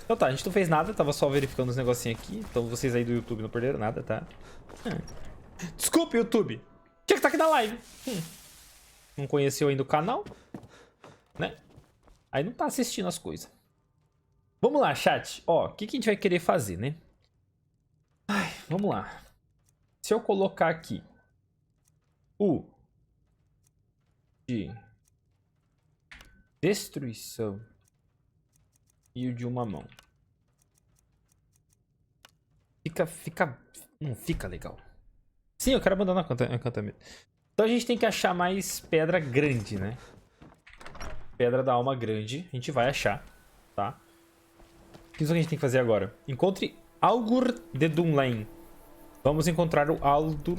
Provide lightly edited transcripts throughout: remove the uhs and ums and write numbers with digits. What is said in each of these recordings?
Então tá, a gente não fez nada, tava só verificando os negocinhos aqui. Então vocês aí do YouTube não perderam nada, tá? Desculpe, YouTube. Tinha que estar aqui na live. Não conheceu ainda o canal, né? Aí não tá assistindo as coisas. Vamos lá, chat. Ó, o que a gente vai querer fazer, né? Ai, vamos lá. Se eu colocar aqui o de destruição e o de uma mão. Não fica legal. Sim, eu quero abandonar o encantamento. Então a gente tem que achar mais pedra grande, né? Pedra da alma grande. A gente vai achar, tá? O que a gente tem que fazer agora? Encontre Algur de Dunlain. Vamos encontrar o Aldur...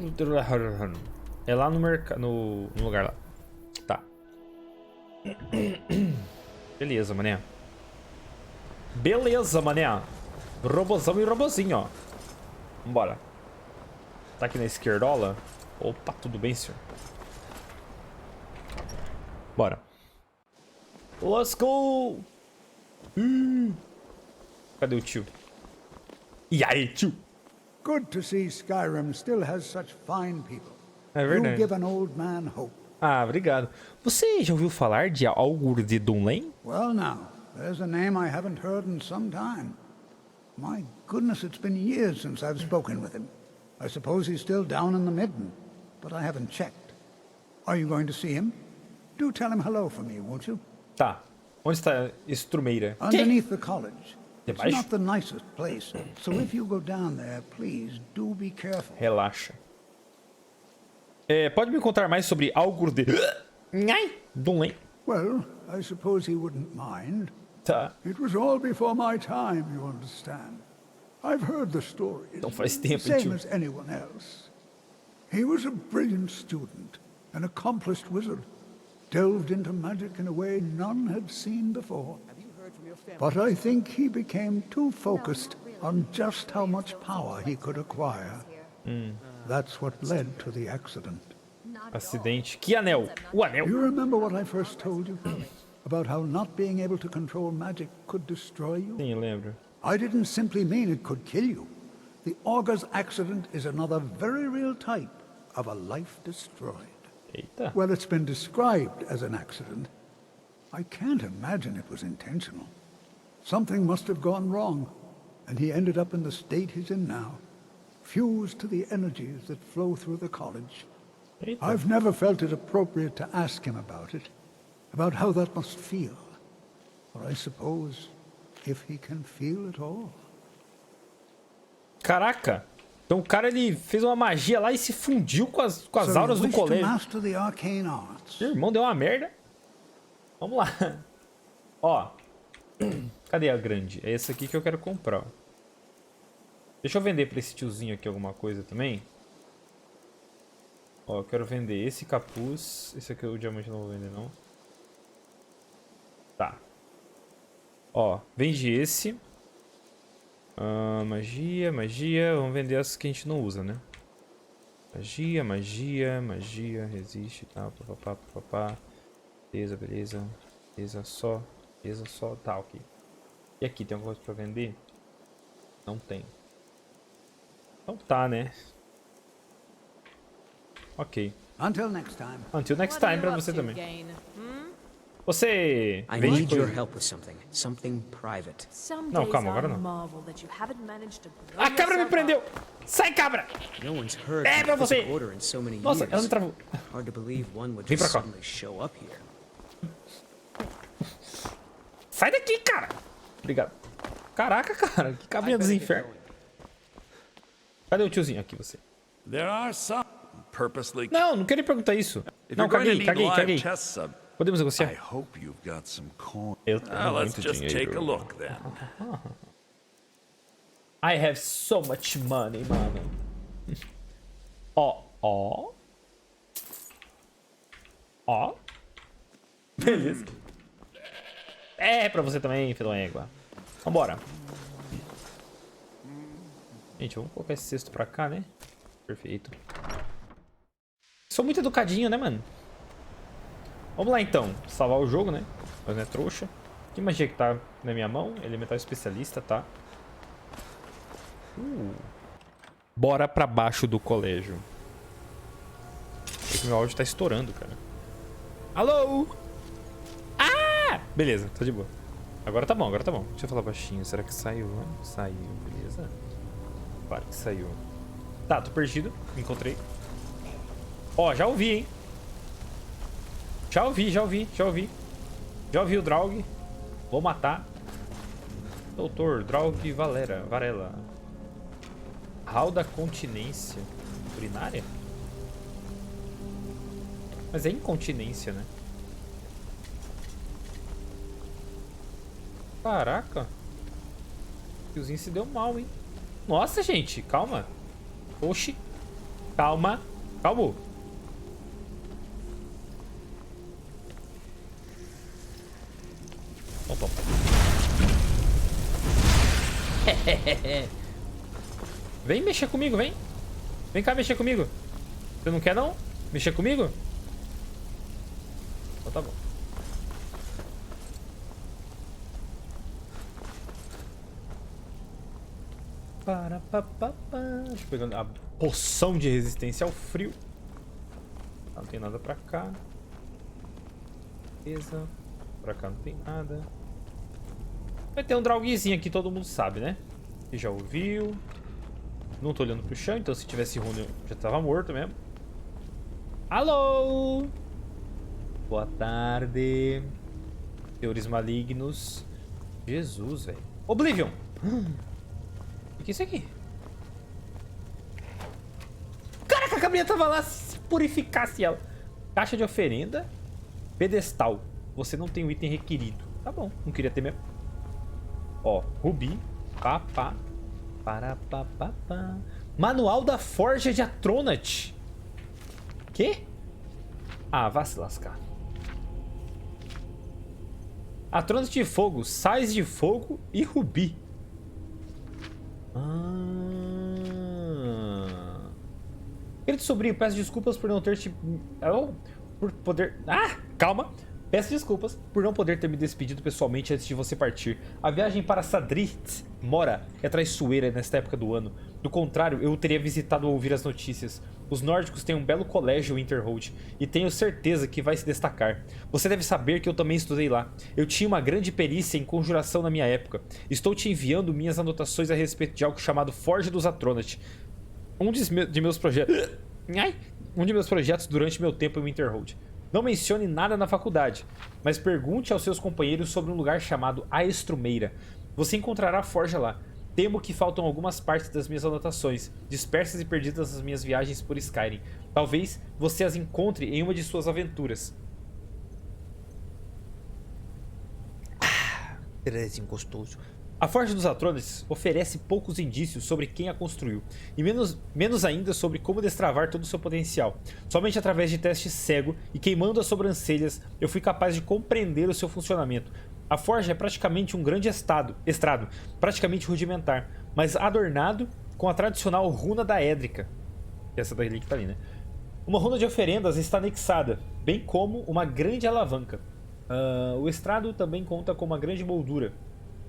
É lá no lugar lá. Tá. Beleza, mané. Beleza, mané. Robozão e robozinho, ó. Vambora. Tá aqui na esquerdola. Opa, tudo bem, senhor? Bora. Let's go! Cadê o tio? E aí, tio? Good to see Skyrim still has such fine people. É You verdade. give an old man hope. Ah, obrigado. Você já ouviu falar de Algur de Dunlain? Well now, there's a name I haven't heard in some time. My goodness, it's been years since I've spoken with him. I suppose he's still down in the Midden, but I haven't checked. Are you going to see him? Do tell him hello for me, won't you? Tá. Onde está Estrumeira? Underneath the college. It's Debaixo? not the nicest place, so if you go down there, please do be careful. Relaxa. Pode me contar mais sobre Algur de Dunlain? Well, I suppose he wouldn't mind. Tá. It was all before my time, you understand. I've heard the stories. Então faz tempo, Same tio. as anyone else. He was a brilliant student, an accomplished wizard, delved into magic in a way none had seen before. But I think he became too focused on just how much power he could acquire. That's what led to the accident. Acidente. Que anel? O anel. You remember what I first told you? About how not being able to control magic could destroy you? Sim, eu lembro. I didn't simply mean it could kill you. The Augur's accident is another very real type of a life destroyed. Eita. Well, it's been described as an accident. I can't imagine it was intentional. Something must have gone wrong, and he ended up in the state he's in now, fused to the energies that flow through the college. Eita. I've never felt it appropriate to ask him about it, about how that must feel. Or I suppose, if he can feel at all. Caraca. Então o cara, ele fez uma magia lá e se fundiu com as So auras you do wish to colégio. master the arcane arts. Meu irmão deu uma merda. Vamos lá. Ó. Cadê a grande? É essa aqui que eu quero comprar. Ó. Deixa eu vender pra esse tiozinho aqui alguma coisa também. Ó, eu quero vender esse capuz. Esse aqui o diamante não vou vender, não. Tá. Ó, vende esse. Magia, magia. Vamos vender as que a gente não usa, né? Magia, magia, magia. Resiste, tá? Papapá, papapá. Beleza, beleza. Beleza só. Beleza só. Tá, ok. E aqui, tem alguma coisa pra vender? Não tem. Então tá, né? Ok. Until next time. Until next time pra você também. Você I vende need your coisa. help with something private. Não, calma, agora não. A cabra me prendeu! Sai, cabra! No one's heard É of pra the você! physical order in so many Nossa, years. ela me travou. Hard to believe one would Vem just pra cá. suddenly show up here. Sai daqui, cara! Obrigado. Caraca, cara, que cabrinha dos infernos. Cadê o tiozinho? Aqui, você. There are some purposely. Não, não queria perguntar isso. If Não, you're going to caguei, need caguei, live caguei. chest sub, Podemos I negociar? hope you've got some coin. Eu tenho Let's muito just dinheiro. take a look then. I have so much money, mano. Ó, ó. Ó. Beleza. É pra você também, filho da égua. Vambora. Gente, vamos colocar esse cesto pra cá, né? Perfeito. Sou muito educadinho, né, mano? Vamos lá, então. Salvar o jogo, né? Mas não é trouxa. Que magia que tá na minha mão? Elemental especialista, tá? Bora pra baixo do colégio. Meu áudio tá estourando, cara. Alô? Ah! Beleza, tá de boa. Agora tá bom, agora tá bom. Deixa eu falar baixinho. Será que saiu? Saiu, beleza. Claro que saiu. Tá, tô perdido. Me encontrei. Ó, já ouvi, hein? Já ouvi. Já ouvi o Draug. Vou matar. Doutor, Draug Varela. Hall da continência urinária? Mas é incontinência, né? Caraca. O fiozinho se deu mal, hein? Nossa, gente, calma. Oxi. Calma. Calma. Toma. Vem mexer comigo, vem. Vem cá mexer comigo. Você não quer, não? Mexer comigo? Então tá bom. Deixa eu pegar a poção de resistência ao frio. Não tem nada pra cá. Beleza. Pra cá não tem nada. Vai ter um Draugzinho aqui, todo mundo sabe, né? Que já ouviu. Não tô olhando pro chão, então se tivesse rune eu já tava morto mesmo. Alô! Boa tarde. Senhores malignos. Jesus, velho. Oblivion! O que é isso aqui? Caraca, a cabrinha tava lá, se purificasse ela. Caixa de oferenda. Pedestal. Você não tem o item requerido. Tá bom, não queria ter mesmo. Ó, rubi. Pá. Manual da Forja de Atronach. Quê? Ah, vá se lascar. Atronach de fogo, sais de fogo e rubi. Querido sobrinho, peço desculpas por não ter te... por poder... calma. Peço desculpas por não poder ter me despedido pessoalmente antes de você partir. A viagem para Sadrit Mora é traiçoeira nesta época do ano. Do contrário, eu o teria visitado ao ouvir as notícias. Os nórdicos têm um belo colégio em Winterhold e tenho certeza que vai se destacar. Você deve saber que eu também estudei lá. Eu tinha uma grande perícia em conjuração na minha época. Estou te enviando minhas anotações a respeito de algo chamado Forja dos Atronach. Um de meus projetos durante meu tempo em Winterhold. Não mencione nada na faculdade, mas pergunte aos seus companheiros sobre um lugar chamado A Estrumeira. Você encontrará a forja lá. Temo que faltam algumas partes das minhas anotações, dispersas e perdidas nas minhas viagens por Skyrim. Talvez você as encontre em uma de suas aventuras. Gostoso. A Forja dos Atronach oferece poucos indícios sobre quem a construiu, e menos ainda sobre como destravar todo o seu potencial. Somente através de teste cego e queimando as sobrancelhas eu fui capaz de compreender o seu funcionamento. A forja é praticamente um grande estrado, praticamente rudimentar, mas adornado com a tradicional runa da Édrica. Essa daqui que tá ali, né? Uma runa de oferendas está anexada, bem como uma grande alavanca. O estrado também conta com uma grande moldura,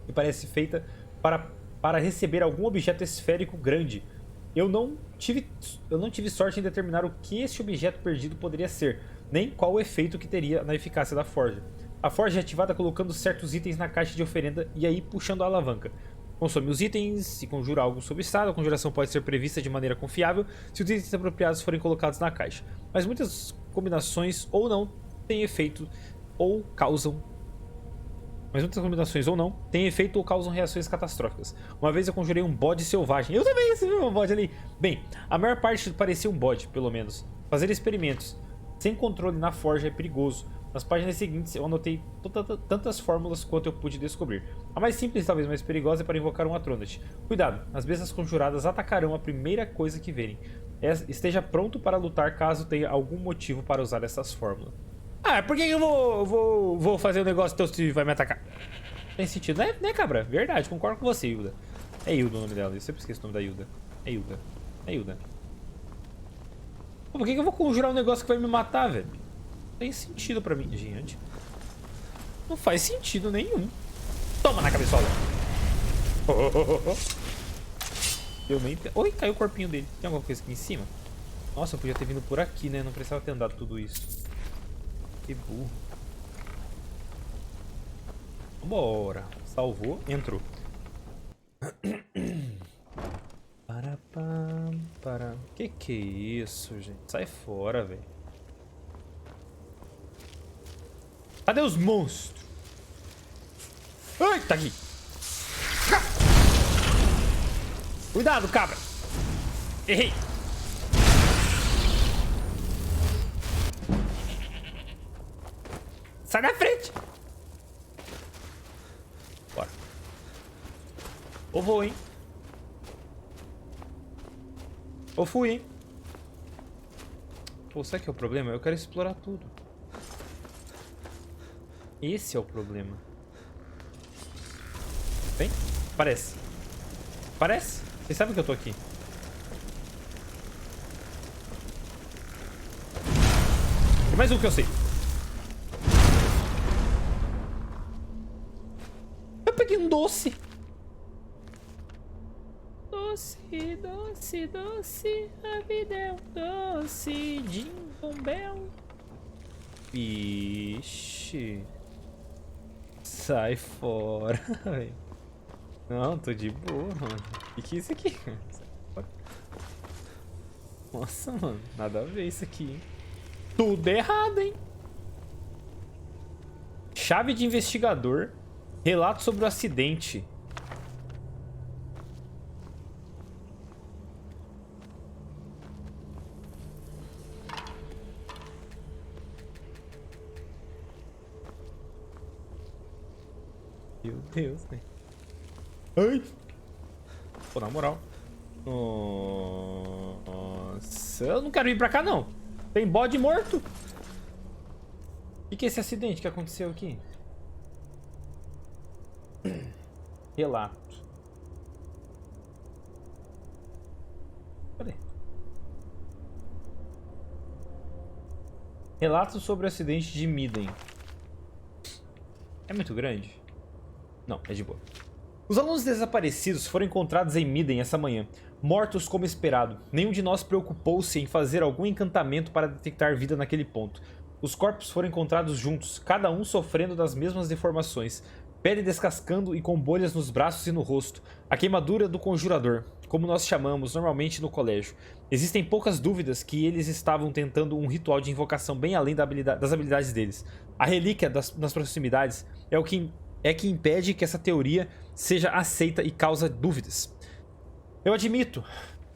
que parece feita para receber algum objeto esférico grande. Eu não tive sorte em determinar o que este objeto perdido poderia ser, nem qual o efeito que teria na eficácia da forja. A forja é ativada colocando certos itens na caixa de oferenda e aí puxando a alavanca. Consome os itens e conjura algo sob estado. A conjuração pode ser prevista de maneira confiável se os itens apropriados forem colocados na caixa. Mas muitas combinações ou não têm efeito ou causam reações catastróficas. Uma vez eu conjurei um bode selvagem. Eu também recebi um bode ali. Bem, a maior parte parecia um bode, pelo menos. Fazer experimentos sem controle na forja é perigoso. Nas páginas seguintes eu anotei tantas fórmulas quanto eu pude descobrir. A mais simples e talvez mais perigosa é para invocar um Atronach. Cuidado, as bestas conjuradas atacarão a primeira coisa que verem. Esteja pronto para lutar caso tenha algum motivo para usar essas fórmulas. Por que eu vou fazer um negócio então se vai me atacar? Tem sentido, né, cabra? Verdade, concordo com você, Hilda. É Hilda o nome dela, eu sempre esqueço o nome da Hilda. É Hilda. Por que eu vou conjurar um negócio que vai me matar, velho? Tem sentido pra mim, gente. Não faz sentido nenhum. Toma na cabeçola. Eu nem... Oi, caiu o corpinho dele. Tem alguma coisa aqui em cima? Nossa, eu podia ter vindo por aqui, né? Não precisava ter andado tudo isso. Que burro. Bora. Salvou, entrou. Para. Que é isso, gente? Sai fora, velho. Cadê os monstros? Ai, tá aqui. Cuidado, cabra. Errei. Sai da frente. Bora. Ou vou, hein? Ou fui, hein? Pô, sabe que é o problema? Eu quero explorar tudo. Esse é o problema. Vem? Parece. Parece? Vocês sabem que eu tô aqui. Tem mais um que eu sei. Eu peguei um doce. Doce, doce, doce. A vida é um doce. Jingle bell. Ixi. Sai fora, velho. Não, tô de boa, mano. O que é isso aqui? Nossa, mano. Nada a ver isso aqui, hein? Tudo errado, hein? Chave de investigador. Relato sobre o acidente. Meu Deus, velho. Ai! Pô, na moral. Nossa, eu não quero ir pra cá, não. Tem bode morto. O que é esse acidente que aconteceu aqui? Relato. Cadê? Relato sobre o acidente de Midden. É muito grande? Não, é de boa. Os alunos desaparecidos foram encontrados em Midden essa manhã, mortos como esperado. Nenhum de nós preocupou-se em fazer algum encantamento para detectar vida naquele ponto. Os corpos foram encontrados juntos, cada um sofrendo das mesmas deformações. Pele descascando e com bolhas nos braços e no rosto. A queimadura do conjurador, como nós chamamos normalmente no colégio. Existem poucas dúvidas que eles estavam tentando um ritual de invocação bem além das habilidades deles. A relíquia nas proximidades é o que impede que essa teoria seja aceita e causa dúvidas. Eu admito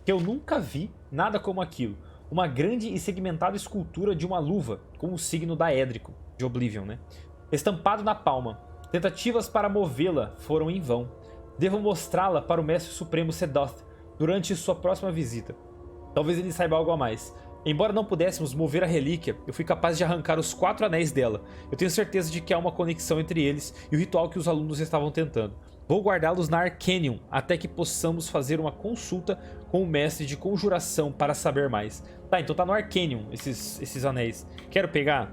que eu nunca vi nada como aquilo. Uma grande e segmentada escultura de uma luva, com o signo daédrico, de Oblivion, né? Estampado na palma. Tentativas para movê-la foram em vão. Devo mostrá-la para o Mestre Supremo Sedoth durante sua próxima visita. Talvez ele saiba algo a mais. Embora não pudéssemos mover a relíquia, eu fui capaz de arrancar os 4 anéis dela. Eu tenho certeza de que há uma conexão entre eles e o ritual que os alunos estavam tentando. Vou guardá-los na Arcanium até que possamos fazer uma consulta com o mestre de conjuração para saber mais. Tá, então tá no Arcanium esses anéis. Quero pegar?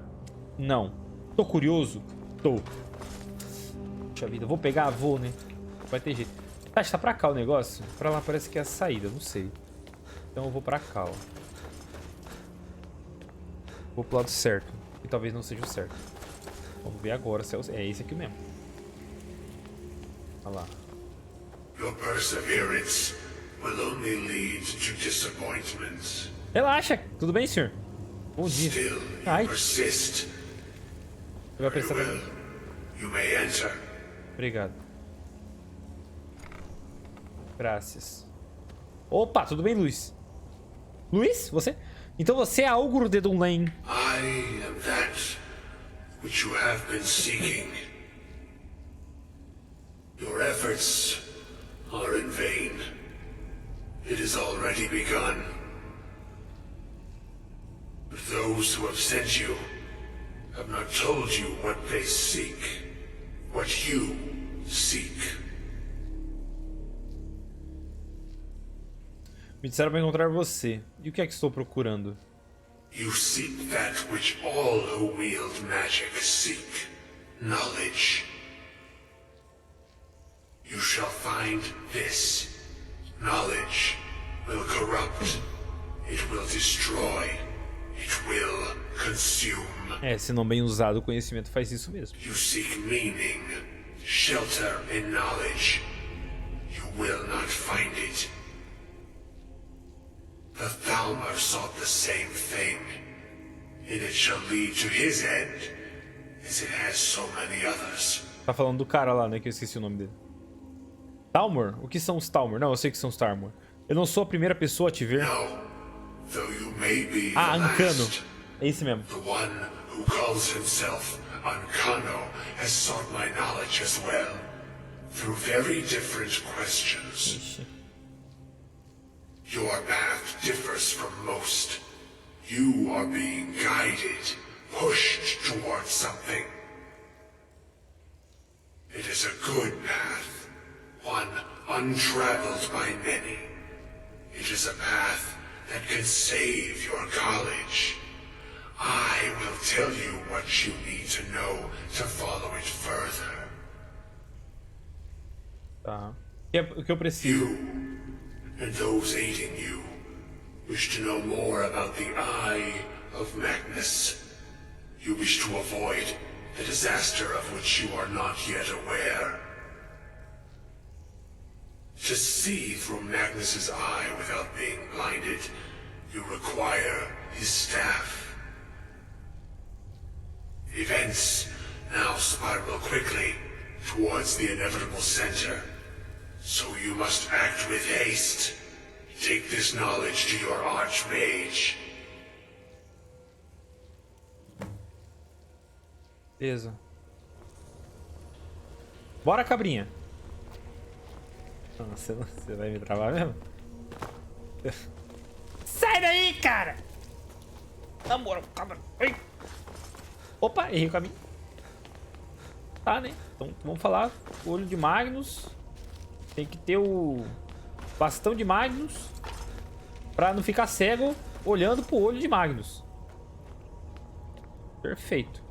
Não. Tô curioso? Tô. Puxa vida, vou pegar? Vou, né? Vai ter jeito. Tá, tá pra cá o negócio? Pra lá parece que é a saída, não sei. Então eu vou pra cá, ó. Vou pro lado certo, que talvez não seja o certo. Vamos ver agora se é esse aqui mesmo. Olha lá. Your perseverance will only lead to disappointments. Relaxa, tudo bem, senhor? Bom dia. Still, Ai, you persist. você vai prestar Well, também. you may enter. Obrigado. Graças. Opa, tudo bem, Luís? Luís, você? Então você é Augur de Dunlane. I am that which you have been seeking. Your efforts are in vain. It has already begun. Those who have sent you have not told you what they seek, what you seek. Me disseram para encontrar você. E o que é que estou procurando? You seek that which all who wield magic seek. knowledge. You shall find this. Knowledge will corrupt. It will destroy. It will consume. É, se não bem usado, o conhecimento faz isso mesmo. You seek meaning, shelter in knowledge. You will not find it. The Thalmor sought the same thing, and it shall lead to his end, as it has so many others. Tá falando do cara lá, né, que eu esqueci o nome dele. Thalmor? O que são os Thalmor? Não, eu sei que são os Thalmor. Eu não sou a primeira pessoa a te ver. No, though you may be Ah, the Ancano. last, É esse mesmo. the one who calls himself Ancano has sought my knowledge as well, through very different questions. Ixi. Your path differs from most. You are being guided, pushed towards something. It is a good path, one untraveled by many. It is a path that can save your college. I will tell you what you need to know to follow it further. Tá. O que eu preciso? You and those aiding you wish to know more about the Eye of Magnus. You wish to avoid the disaster of which you are not yet aware. To see through Magnus's eye without being blinded, you require his staff. Events now spiral quickly towards the inevitable center. So you must act with haste. Take this knowledge to your archmage. Beleza. Bora, cabrinha. Você vai me travar mesmo? Sai daí, cara! Namora, cabra. Ai. Opa, errei o caminho. Tá, né? Então vamos falar. Olho de Magnus. Tem que ter o bastão de Magnus pra não ficar cego olhando pro olho de Magnus. Perfeito.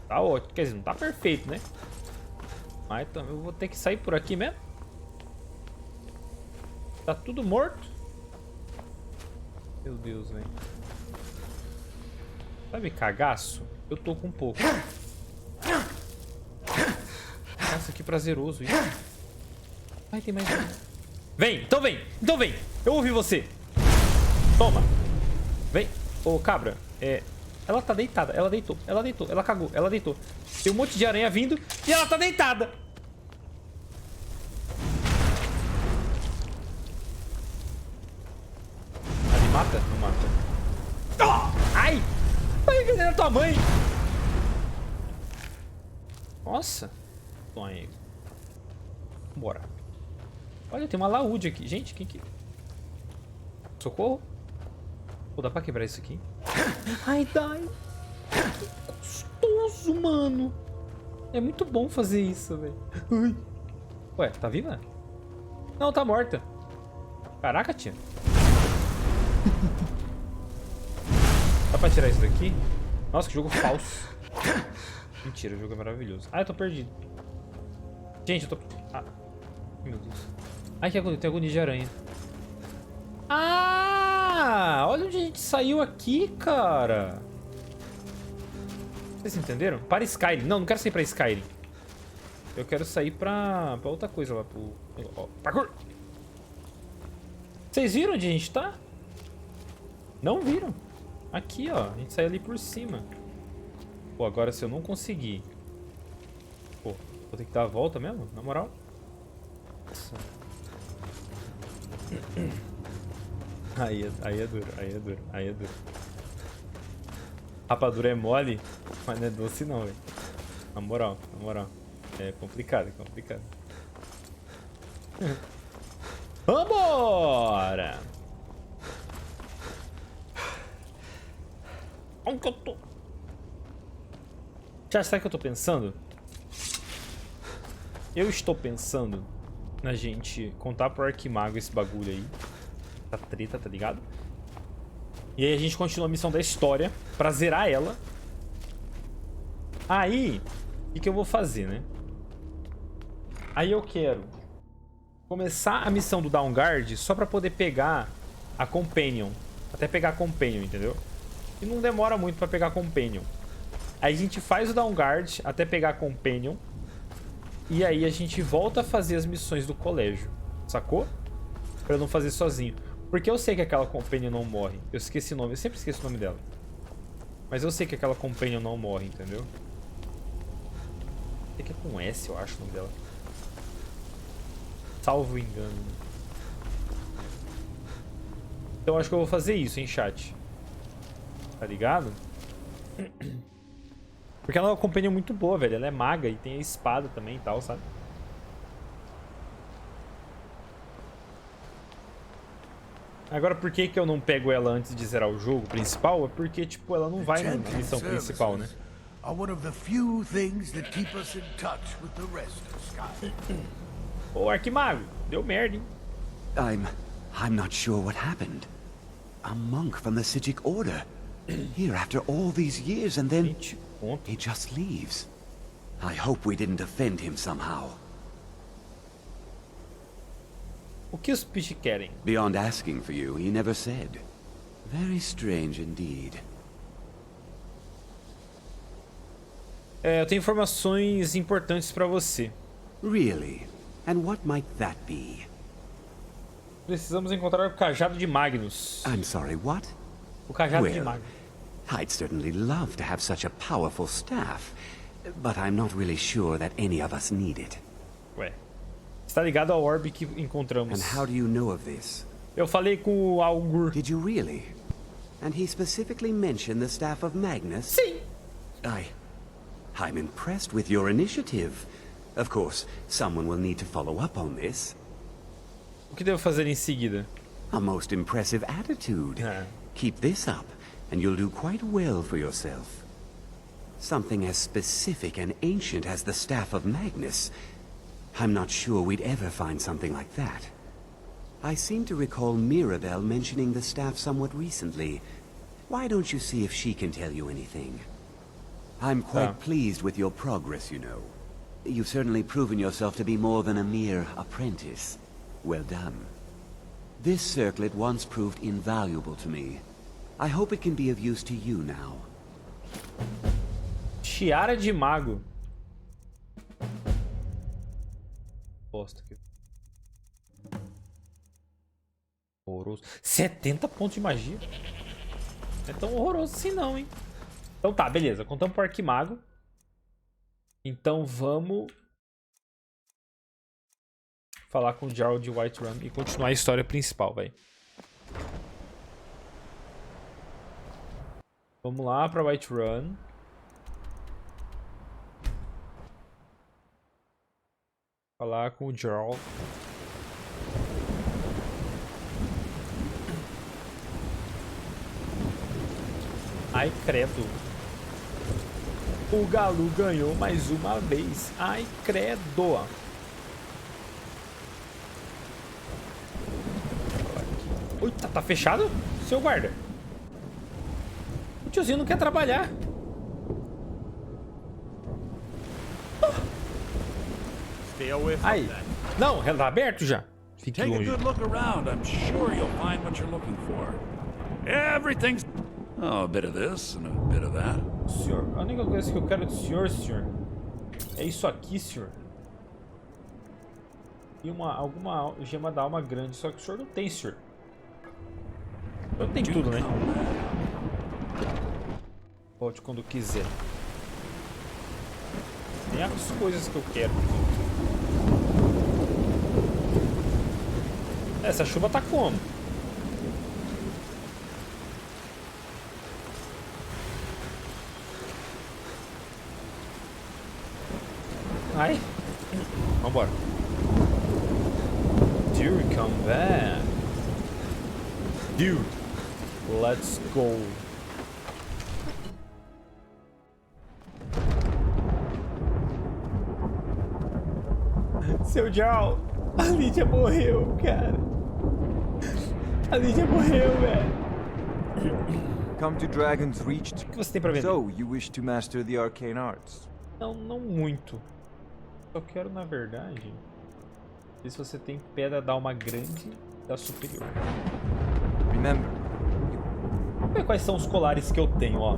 Tá ótimo. Quer dizer, não tá perfeito, né? Mas então eu vou ter que sair por aqui mesmo. Tá tudo morto. Meu Deus, velho. Sabe cagaço? Eu tô com um pouco. Nossa, que prazeroso isso. Ai, tem mais um. Vem, então vem. Então vem. Eu ouvi você. Toma. Vem. Ô, cabra. Ela tá deitada. Ela deitou. Ela deitou. Ela cagou. Ela deitou. Tem um monte de aranha vindo e ela tá deitada. Ela me mata? Não mata. Oh! Ai! Vai envenenar tua mãe. Nossa. Sonho. Bora. Olha, tem uma laúde aqui. Gente, quem que... Socorro. Pô, dá pra quebrar isso aqui? Ai, dai. Que gostoso, mano. É muito bom fazer isso, velho. Ué, tá viva? Não, tá morta. Caraca, tia. Dá pra tirar isso daqui? Nossa, que jogo falso. Mentira, o jogo é maravilhoso. Ah, eu tô perdido. Gente, eu tô... Ah. Meu Deus. Ai, que agonia. Tem agonia de aranha. Ah! Olha onde a gente saiu aqui, cara. Vocês entenderam? Para Skyrim. Não, não quero sair pra Skyrim. Eu quero sair pra outra coisa lá. Pro... Ó, parkour! Vocês viram onde a gente tá? Não viram? Aqui, ó. A gente saiu ali por cima. Pô, agora se eu não conseguir... Pô, vou ter que dar a volta mesmo? Na moral? Nossa. Aí é duro, aí é duro, aí é duro. Rapadura é mole, mas não é doce não, velho. Na moral, na moral. É complicado, é complicado. Vambora! Onde que eu tô? Já sabe o que eu tô pensando? Eu estou pensando na gente contar pro Arquimago esse bagulho aí. Essa treta, tá ligado? E aí a gente continua a missão da história pra zerar ela. Aí, o que eu vou fazer, né? Aí eu quero começar a missão do Downguard só pra poder pegar a Companion. Até pegar a Companion, entendeu? E não demora muito pra pegar a Companion. Aí a gente faz o Downguard até pegar a Companion. E aí a gente volta a fazer as missões do colégio. Sacou? Pra não fazer sozinho. Porque eu sei que aquela Companion não morre. Eu esqueci o nome, eu sempre esqueço o nome dela. Mas eu sei que aquela Companion não morre, entendeu? Sei que é com S, eu acho o nome dela. Salvo engano. Então acho que eu vou fazer isso, hein, chat. Tá ligado? Porque ela é uma companhia muito boa, velho. Ela é maga e tem a espada também e tal, sabe? Agora, por que que eu não pego ela antes de zerar o jogo principal? É porque, tipo, ela não vai na missão principal, né? Are one of the few things that keep us in touch with the rest of Skyrim. Ô, Arquimago, deu merda, hein? I'm not sure what happened. A monk from the Sijic Order. Here after all these years and then 20 pontos. he just leaves. I hope we didn't offend him somehow. O que os bichos querem? Beyond asking for you, he never said. Very strange indeed. Eu tenho informações importantes pra você. Really? And what might that be? Precisamos encontrar o cajado de Magnus. I'm sorry, what? O cajado de Well, Magnus. I'd certainly love to have such a powerful staff, but I'm not really sure that any of us need it. Ué. Está ligado ao orbe que encontramos. And how do you know of this? Eu falei com o Augur. Did you really? And he specifically mentioned the staff of Magnus? Sim. I'm impressed with your initiative. Of course, someone will need to follow up on this. O que devo fazer em seguida? A most impressive attitude. Keep this up, and you'll do quite well for yourself. Something as specific and ancient as the staff of Magnus. I'm not sure we'd ever find something like that. I seem to recall Mirabelle mentioning the staff somewhat recently. Why don't you see if she can tell you anything? I'm quite pleased with your progress, you know. You've certainly proven yourself to be more than a mere apprentice. Well done. This circlet once proved invaluable to me. I hope it can be of use to you now. Tiara de mago. Posto aqui. Horroroso. 70 pontos de magia. Não é tão horroroso assim não, hein? Então tá, beleza. Contamos pro Arquimago. Então vamos falar com o Jarl de Whiterun e continuar a história principal, velho. Vamos lá pra Whiterun. Falar com o Jarl. Ai, credo. O Galo ganhou mais uma vez. Ai, credo. Eita, tá fechado? Seu guarda. O tiozinho não quer trabalhar. Aí. Não, ela tá aberto já. Fique Take a longe. good look around. I'm sure you'll find what you're looking for. Everything's... Oh, a bit of this and a bit of that. Senhor, a única coisa que eu quero do senhor, é isso aqui, senhor. E alguma gema da alma grande, só que o senhor não tem, senhor. O senhor tem tudo, né? Volte quando quiser. Tem as coisas que eu quero. Essa chuva tá como? Ai. Vambora. Dude, come back. Dude, let's go. Seu Jarl, a Lídia morreu, cara. A Lídia morreu, velho. Come to Dragon's Reach. O que você tem pra vender? So, you wish to master the arcane arts? Não, não muito. Só quero, na verdade, ver se você tem pedra da alma grande da superior. Remember. Vamos ver quais são os colares que eu tenho, ó.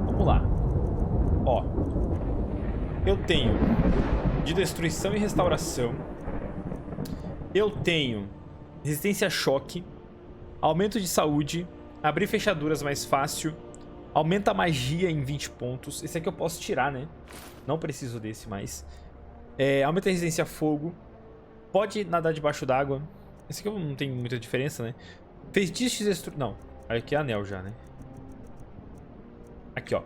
Vamos lá. Ó. Eu tenho de destruição e restauração. Eu tenho resistência a choque, aumento de saúde, abrir fechaduras mais fácil, aumenta a magia em 20 pontos. Esse aqui eu posso tirar, né? Não preciso desse mais. Aumenta a resistência a fogo. Pode nadar debaixo d'água. Esse aqui não tem muita diferença, né? Feitiço de destruição. Não, aqui é anel já, né? Aqui, ó.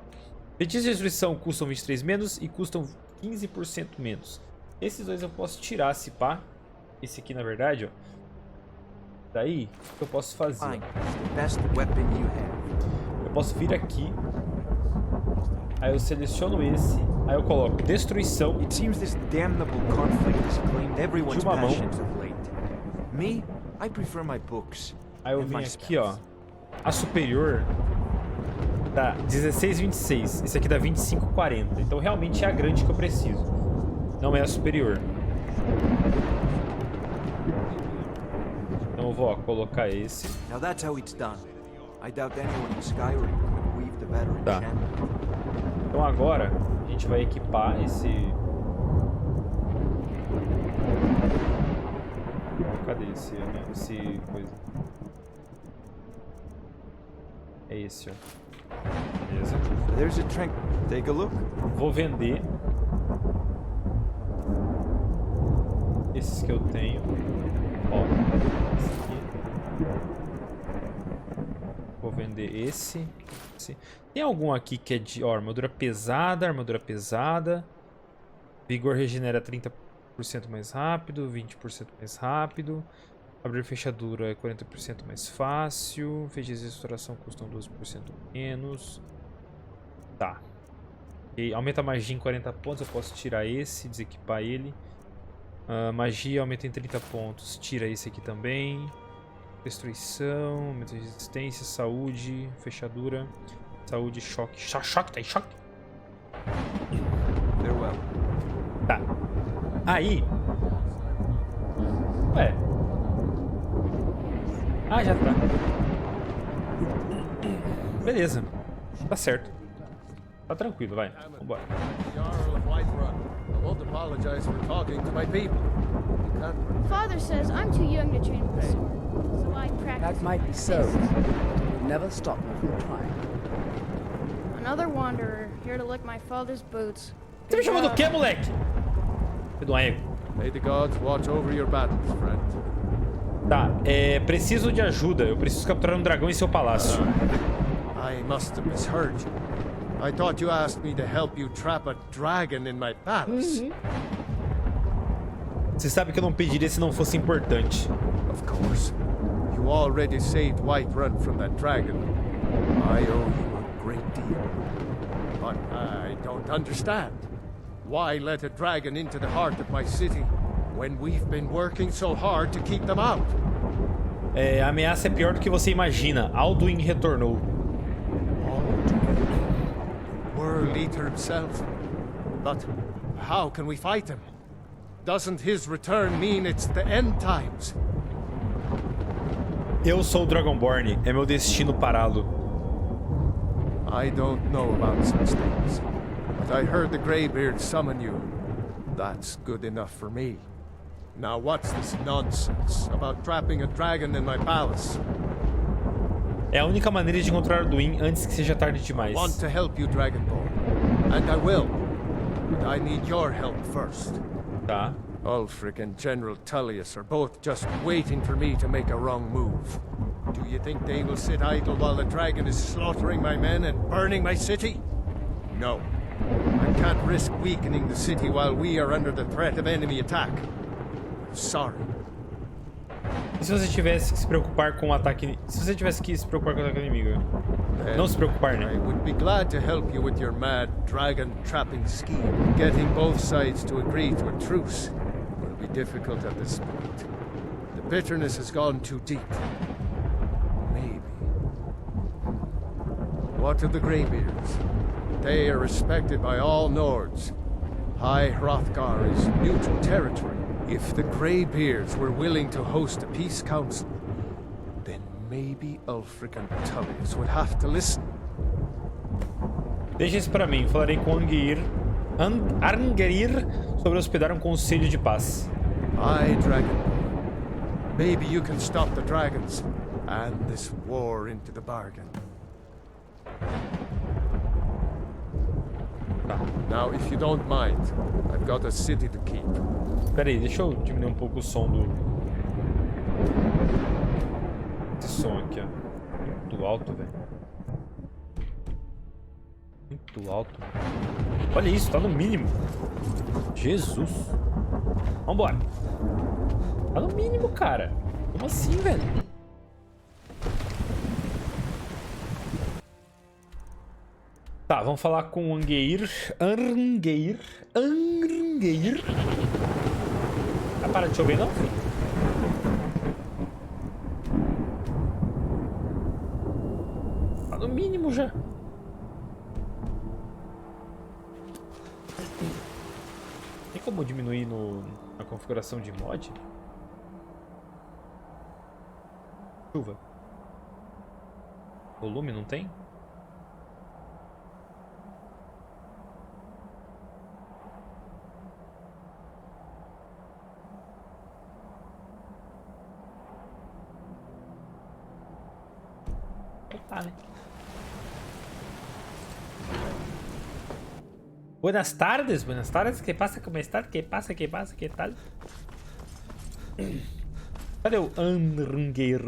Feitiços de destruição custam 23 menos e custam 15% menos. Esses dois eu posso tirar, se pá. Esse aqui, na verdade, ó. Daí, o que eu posso fazer? Eu posso vir aqui. Aí eu seleciono esse. Aí eu coloco destruição. It seems this damnable conflict has claimed everyone's De uma mão. passions of late. Me, I prefer my books. Aí eu and venho my aqui, ó. spells. A superior dá 16,26. Esse aqui dá 25,40. Então realmente é a grande que eu preciso. Não é a superior. Então eu vou, ó, colocar esse. Now that's how it's done. I doubt anyone in Skyrim could weave the better Tá. enchantment. Então agora a gente vai equipar esse... Cadê esse coisa? É esse, ó. Beleza. There's a trank. Take a look. Vou vender esses que eu tenho. Ó, esse aqui. Vou vender esse. Tem algum aqui que é de armadura pesada. Vigor regenera 30% mais rápido, 20% mais rápido. Abrir fechadura é 40% mais fácil. Feitiços de restauração custam 12% menos. Tá. E aumenta a magia em 40 pontos. Eu posso tirar esse, desequipar ele. Magia aumenta em 30 pontos. Tira esse aqui também. Destruição, aumento de resistência, saúde, fechadura. Saúde, choque. Choque, tá em choque? Farewell. Tá. Aí. Ué. Ah, já tá. Beleza. Tá certo. Tá tranquilo, vai. Vambora. Jarl of Whiterun. I won't apologize for talking to my people. You can't. Father says I'm too young to train with a sword, so I practice. That might be so, but it would never stop me from trying. Another wanderer here to lick my father's boots. Você me chamou do quê, moleque? Do ego. May the gods watch over your battles, friend. Tá, preciso de ajuda. Eu preciso capturar um dragão em seu palácio. I must have misheard you. I thought you asked me to help you trap a dragon in my palace. Você sabe que eu não pediria se não fosse importante. Of course. You already saved Whiterun from that dragon. I owe you a great deal. But I don't understand. Why let a dragon into the heart of my city when we've been working so hard to keep them out? A ameaça é pior do que você imagina. Alduin retornou. World Eater himself. But how can we fight him? Doesn't his return mean it's the end times? Eu sou o Dragonborn. É meu destino pará-lo. I don't know about such things. But I heard the Greybeard summon you. That's good enough for me. Now what's this nonsense about trapping a dragon in my palace? É a única maneira de encontrar Alduin antes que seja tarde demais. I want to help you, Dragonborn. And I will. But I need your help first. Tá. Ulfric and General Tullius are both just waiting for me to make a wrong move. Do you think they will sit idle while the dragon is slaughtering my men and burning my city? No. I can't risk weakening the city while we are under the threat of enemy attack. I'm sorry. E se você tivesse que se preocupar com o ataque... Se você tivesse que se preocupar com o ataque inimigo? Não se preocupar, né? I would be glad to help you with your mad dragon trapping scheme. Getting both sides to agree to a truce will be difficult at this point. The bitterness has gone too deep. What of the Greybeards? They are respected by all Nords. High Hrothgar is neutral territory. If the Greybeards were willing to host a peace council, then maybe Ulfric and Tullius would have to listen. Deixa isso pra mim. Falarei com Arngeir sobre hospedar um conselho de paz. Aye, Dragon. Maybe you can stop the dragons and this war into the bargain. Now, if you don't mind, I've got a city to keep. Pera aí, deixa eu diminuir um pouco o som do... Esse som aqui, ó. Muito alto, velho. Muito alto. Olha isso, tá no mínimo. Jesus. Vambora. Tá no mínimo, cara. Como assim, velho? Tá, vamos falar com o Arngeir. Vai parar de chover, não, filho? Tá no mínimo já. Tem como diminuir na configuração de mod? Chuva. Volume não tem? Vale. Buenas tardes, ¿qué pasa? ¿Cómo estás? ¿Qué pasa? ¿Qué tal? Cadê o Arngeir?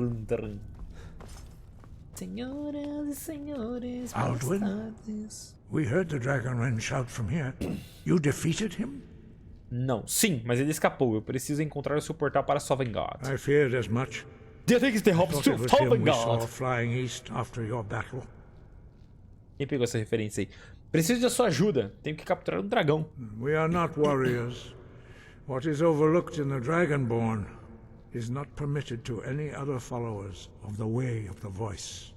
Senhoras e senhores, Alduin, we heard the Dragonren shout from here. You defeated him? Não, sim, mas ele escapou. Eu preciso encontrar o seu portal para Sovngarde. I feared as much. Do you think it's the hops to Sovngarde? Flying east after your battle. Quem pegou essa referência aí? Preciso da sua ajuda. Tenho que capturar um dragão. We are not warriors. What is overlooked in the Dragonborn is not permitted to any other followers of the Way of the Voice.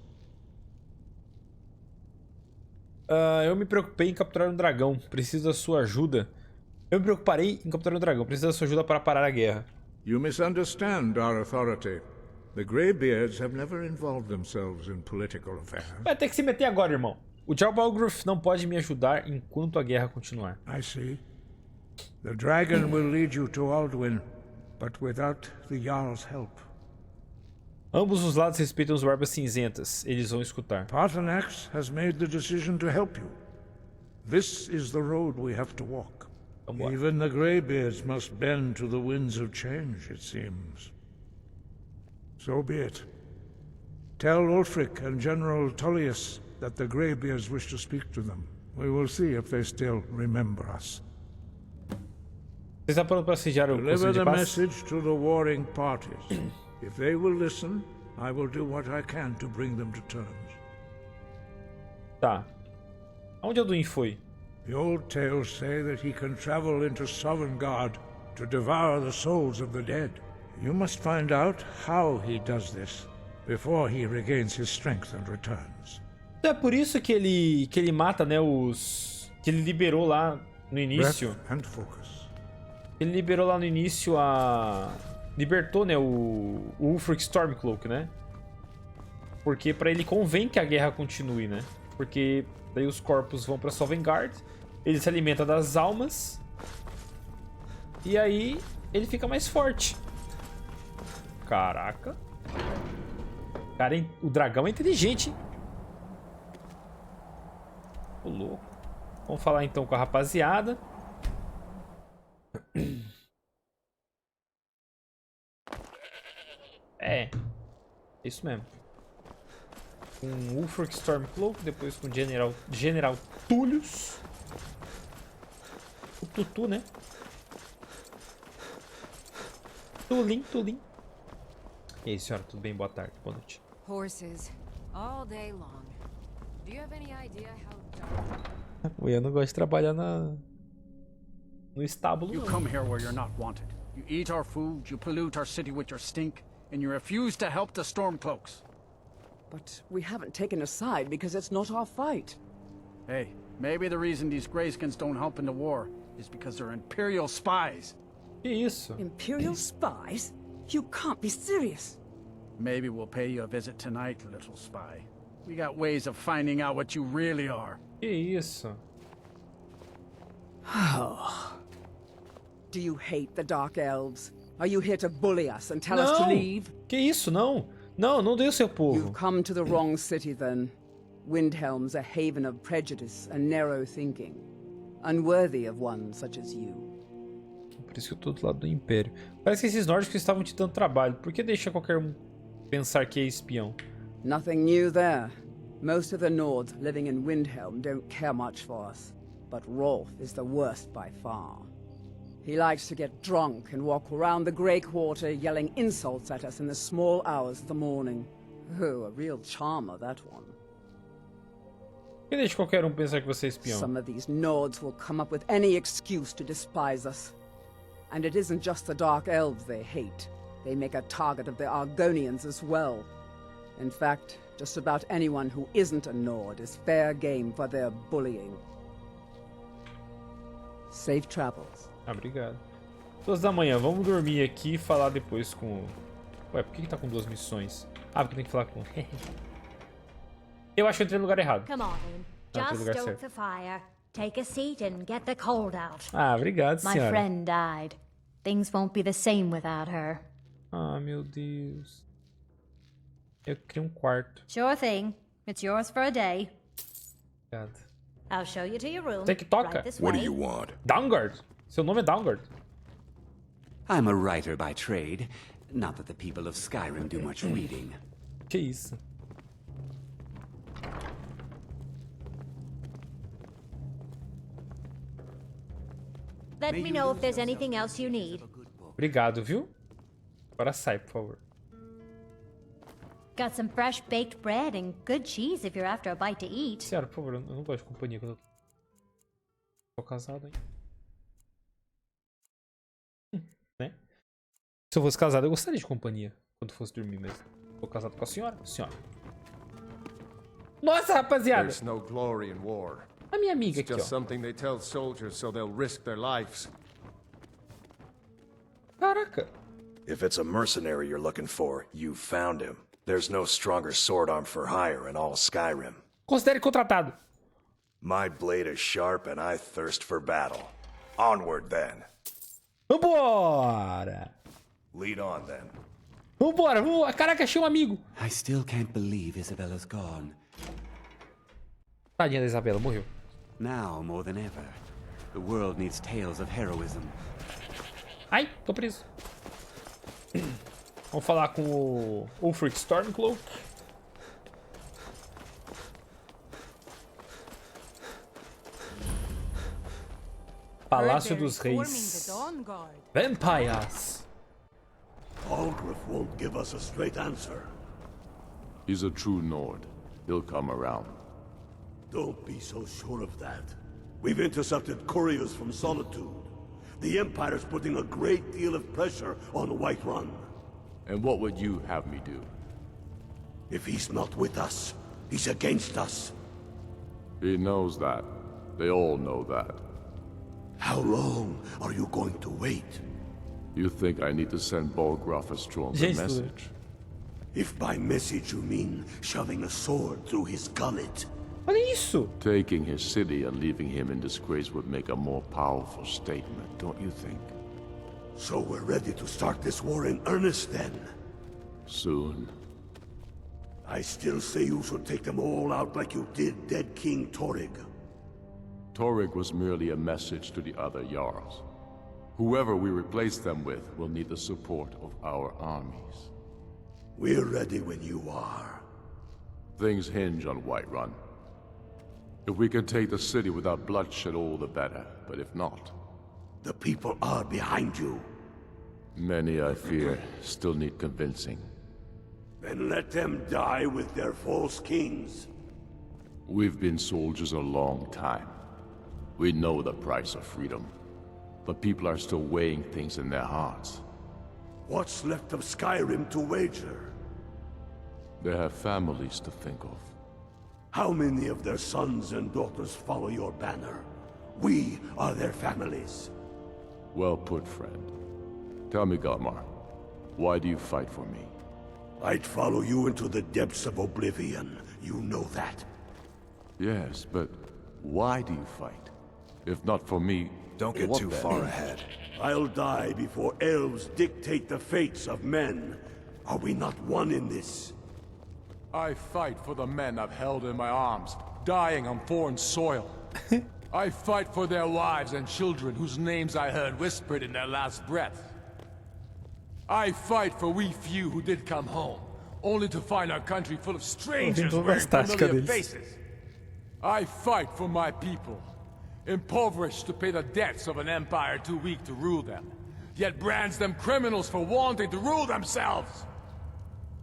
Eu me preocupei em capturar um dragão. Preciso da sua ajuda. Eu me preocuparei em capturar um dragão. Preciso da sua ajuda para parar a guerra. You misunderstand our authority. The Greybeards have never involved themselves in political affairs. Vai ter que se meter agora, irmão. O Jarl Balgruuf não pode me ajudar enquanto a guerra continuar. I see. The dragon will lead you to Alduin, but without the Jarl's help. Ambos os lados respeitam os barbas cinzentas. Eles vão escutar. Paarthurnax has made the decision to help you. This is the road we have to walk. Vambora. Even the Greybeards must bend to the winds of change, it seems. So be it. Tell Ulfric and General Tullius that the Greybeards wish to speak to them. We will see if they still remember us. Você está pronto para sediar o Deliver Conselho de the Paz? message to the warring parties. If they will listen, I will do what I can to bring them to terms. Tá. Onde Alduin foi? The old tales say that he can travel into Sovngarde to devour the souls of the dead. You must find out how he does this before he regains his strength and returns. É por isso que ele mata, né, os... Que ele liberou lá no início. Breath and focus. Ele liberou lá no início a... Libertou, né, o Ulfric Stormcloak, né? Porque pra ele convém que a guerra continue, né? Porque daí os corpos vão pra Sovngarde, ele se alimenta das almas, e aí ele fica mais forte. Caraca. Cara, o dragão é inteligente, hein? Ô, louco. Vamos falar então com a rapaziada. É. Isso mesmo. Com Ulfric Stormcloak, depois com General Tullius. O Tutu, né? Tulin. E aí, senhora, tudo bem? Boa tarde, boa noite. Horses, all day long. Do you have any idea how Eu não gosto de trabalhar no estábulo. You come here where you're not wanted. You eat our food, you pollute our city with your stink, and you refuse to help the Stormcloaks. But we haven't taken a side because it's not our fight. Hey, maybe the reason these Greyskins don't help in the war is because they're Imperial spies. Que isso? Imperial spies? You can't be serious. Maybe we'll pay you a visit tonight, little spy. We got ways of finding out what you really are. Que isso? Do you hate the Dark Elves? Are you here to bully us and tell us to leave? Que isso? Não. Não dê o seu povo. You've come to the wrong city then. Windhelm's a haven of prejudice and narrow thinking. Unworthy of one such as you. Por isso que eu tô do lado do Império. Parece que esses nórdicos estavam te dando trabalho. Por que deixa qualquer um pensar que é espião? Nothing new there. Most of the Nords living in Windhelm don't care much for us. But Rolf is the worst by far. He likes to get drunk and walk around the Grey Quarter yelling insults at us in the small hours of the morning. Oh, a real charmer, that one. Que deixa qualquer um pensar que você é espião? Some of these Nords will come up with any excuse to despise us. And it isn't just the Dark Elves they hate. They make a target of the Argonians as well. In fact, just about anyone who isn't a Nord is fair game for their bullying. Safe travels. Ah, obrigado. 2 da manhã, vamos dormir aqui e falar depois com... Ué, por que tá com 2 missões? Ah, porque tem que falar com... Eu acho que eu entrei no lugar errado. Come on in. Just stoke the fire. Take a seat and get the cold out. Ah, obrigado, senhora. My friend died. Things won't be the same without her. Ah, meu Deus. Eu queria um quarto. Sure thing. It's yours for a day. Obrigado. I'll show you to your room. Você que toca. Right this way. What do you want? Downguard. Seu nome é Downguard. I'm a writer by trade. Not that the people of Skyrim do much reading. Que isso? Let me know if there's anything else you need. Obrigado, viu? Agora sai, por favor. Got some fresh baked bread and good cheese if you're after a bite to eat. Senhora, por favor, eu não gosto de companhia quando eu tô casado, hein? Né? Se eu fosse casado, eu gostaria de companhia. Quando fosse dormir mesmo. Tô casado com a senhora? Senhora. Nossa, rapaziada! There's no glory in war. A minha amiga It's aqui, just ó. something they tell soldiers so they'll risk their lives. Caraca. If it's a mercenary you're looking for, you found him. There's no stronger sword arm for hire in all Skyrim. Considere contratado. My blade is sharp and I thirst for battle. Onward then. Vambora! Lead on then. Vambora, vambora. Caraca, achei um amigo. I still can't believe Isabella's gone. Tadinha da Isabela, morreu. Now, more than ever, the world needs tales of heroism. Ai, tô preso. Vamos falar com o Ulfric Stormcloak. Palácio dos Reis. Vampires. Algrif won't give us a straight answer. He's a true Nord. He'll come around. Don't be so sure of that. We've intercepted couriers from Solitude. The Empire's putting a great deal of pressure on Whiterun. And what would you have me do? If he's not with us, he's against us. He knows that. They all know that. How long are you going to wait? You think I need to send Bolgroth a stronger message? If by message you mean shoving a sword through his gullet. Olha isso! Taking his city and leaving him in disgrace would make a more powerful statement, don't you think? So we're ready to start this war in earnest then? Soon. I still say you should take them all out like you did dead King Torrig. Torrig was merely a message to the other Jarls. Whoever we replace them with will need the support of our armies. We're ready when you are. Things hinge on Whiterun. If we can take the city without bloodshed, all the better. But if not... The people are behind you. Many, I fear, still need convincing. Then let them die with their false kings. We've been soldiers a long time. We know the price of freedom. But people are still weighing things in their hearts. What's left of Skyrim to wager? They have families to think of. How many of their sons and daughters follow your banner? We are their families. Well put, friend. Tell me, Galmar, why do you fight for me? I'd follow you into the depths of oblivion. You know that. Yes, but why do you fight? If not for me, don't get too far ahead. I'll die before elves dictate the fates of men. Are we not one in this? I fight for the men I've held in my arms, dying on foreign soil. I fight for their wives and children whose names I heard whispered in their last breath. I fight for we few who did come home, only to find our country full of strangers wearing familiar faces. I fight for my people, impoverished to pay the debts of an empire too weak to rule them, yet brands them criminals for wanting to rule themselves.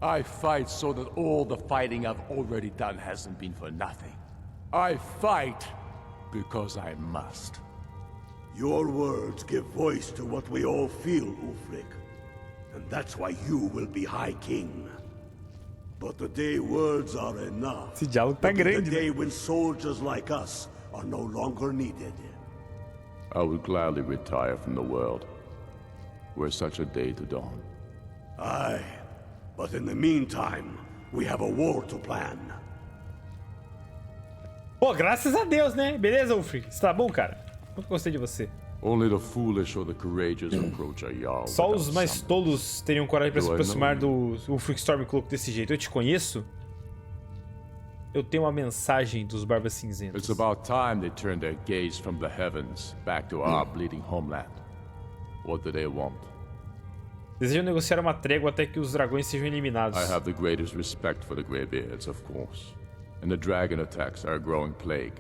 I fight so that all the fighting I've already done hasn't been for nothing. I fight because I must. Your words give voice to what we all feel, Ulfric. And that's why you will be High King. But the day words are enough. Esse diálogo tá grande. The day when soldiers like us are no longer needed. I would gladly retire from the world, were such a day to dawn. Aye, but in the meantime, we have a war to plan. Pô, graças a Deus, né? Beleza, Ulfric? Você tá bom, cara? Muito gostei de você. Only the foolish or the courageous approach a jarl. Só os mais tolos teriam coragem para se aproximar do Ulfric Stormcloak desse jeito. Eu te conheço? Eu tenho uma mensagem dos Barbas Cinzentas. It's about time they turned their gaze from the heavens back to our bleeding homeland. What do they want? Desejam negociar uma trégua até que os dragões sejam eliminados. I have the greatest respect for the Greybeards, of course. And the dragon attacks are a growing plague.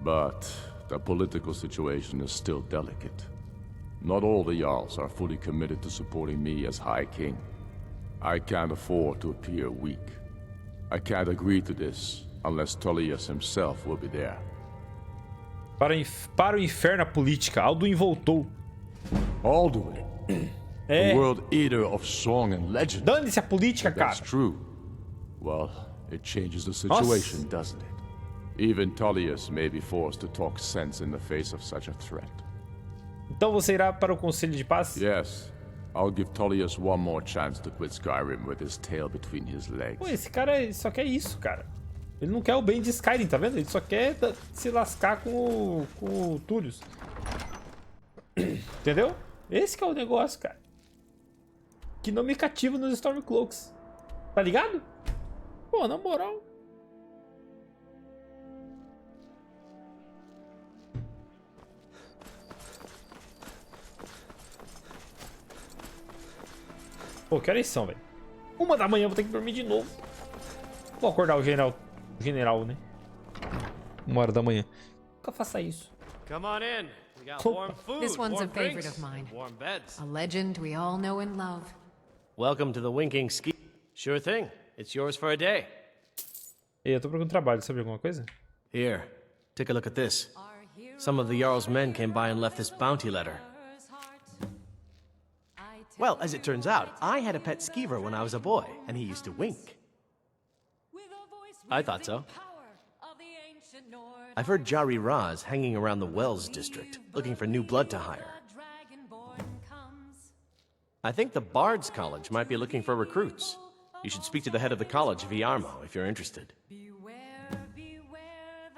But the political situation is still delicate. Not all the Jarls are fully committed to supporting me as High King. I can't afford to appear weak. I can't agree to this unless Tullius himself will be there. Para o inferno a política, Alduin voltou. Alduin? É. The world eater of song and legend. Dane-se a política, cara. That's true. Well, it changes the situation, doesn't it? Even Tullius may be forced to talk sense in the face of such a threat. Então você irá para o Conselho de Paz? Yes. I'll give Tullius one more chance to quit Skyrim with his tail between his legs. Pô, esse cara só quer isso, cara. Ele não quer o bem de Skyrim, tá vendo? Ele só quer se lascar com o Tullius. Entendeu? Esse que é o negócio, cara. Que não me cativa nos Stormcloaks. Tá ligado? Pô, na moral. Pô, que horas são, velho? 1 da manhã, vou ter que dormir de novo. Vou acordar o general, né? 1 da manhã. Nunca faça isso. Come on in. We got warm food, This one's warm a favorite drinks, of mine. warm beds. A legend we all know and love. Welcome to the Winking Ski. Sure thing. It's yours for a day. Ei, eu tô procurando trabalho. Sabe alguma coisa? Here, take a look at this. Some of the Jarl's men came by and left this bounty letter. Well, as it turns out, I had a pet skeever when I was a boy, and he used to wink. I thought so. I've heard Jari Ra's hanging around the Wells district, looking for new blood to hire. I think the Bard's College might be looking for recruits. You should speak to the head of the college, Viarmo, if you're interested.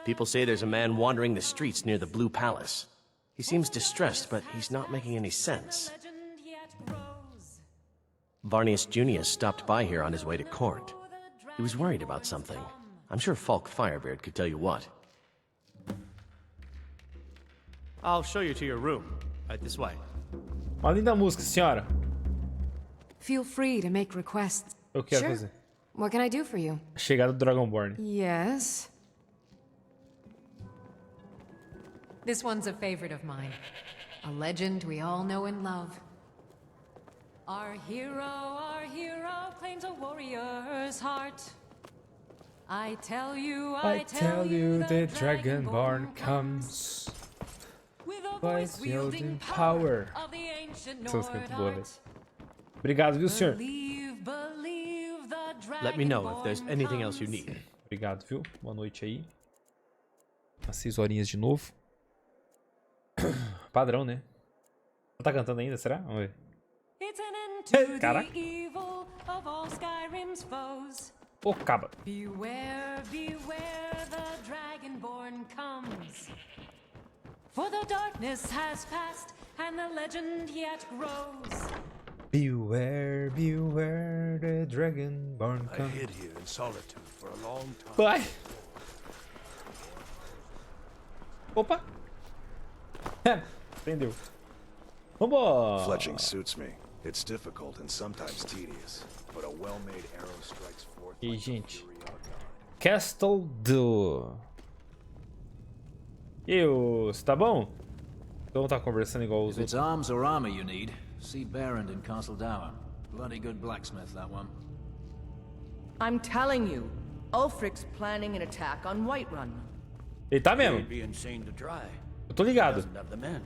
People say there's a man wandering the streets near the Blue Palace. He seems distressed, but he's not making any sense. Varnius Junius stopped by here on his way to court. He was worried about something. I'm sure Falk Firebeard could tell you what. I'll show you to your room. Right this way. Uma linda música, senhora. Feel free to make requests. Eu quero fazer. What can I do for you? A chegada do Dragonborn. Yes. This one's a favorite of mine. A legend we all know and love. Our hero claims a warrior's heart. I tell you, the Dragonborn comes. With a voice wielding power. Essa música é muito boa, velho. Obrigado, viu, senhor? Believe the Let me know if there's anything else you need. Obrigado, viu? Boa noite aí. Às 6 horinhas de novo. Padrão, né? Não tá cantando ainda, será? Vamos ver. Caraca. Ô, caba. Beware, beware, the dragonborn comes. For the darkness has passed, and the legend yet grows. Beware, beware, the dragonborn I comes. hid here in solitude for a long time. Vai. Opa. Prendeu. Vambora. Fletching suits me. It's difficult and sometimes tedious, but a well-made arrow strikes forth. E aí, gente. Castle do... E você tá bom? Então tá conversando igual os If it's arms or armor you need, see Barrand in Castle Dower. Bloody good blacksmith, that one. I'm telling you, Ulfric's planning an attack on Whiterun. Ele tá mesmo. It'd be insane to try. Eu tô ligado. Doesn't have the men.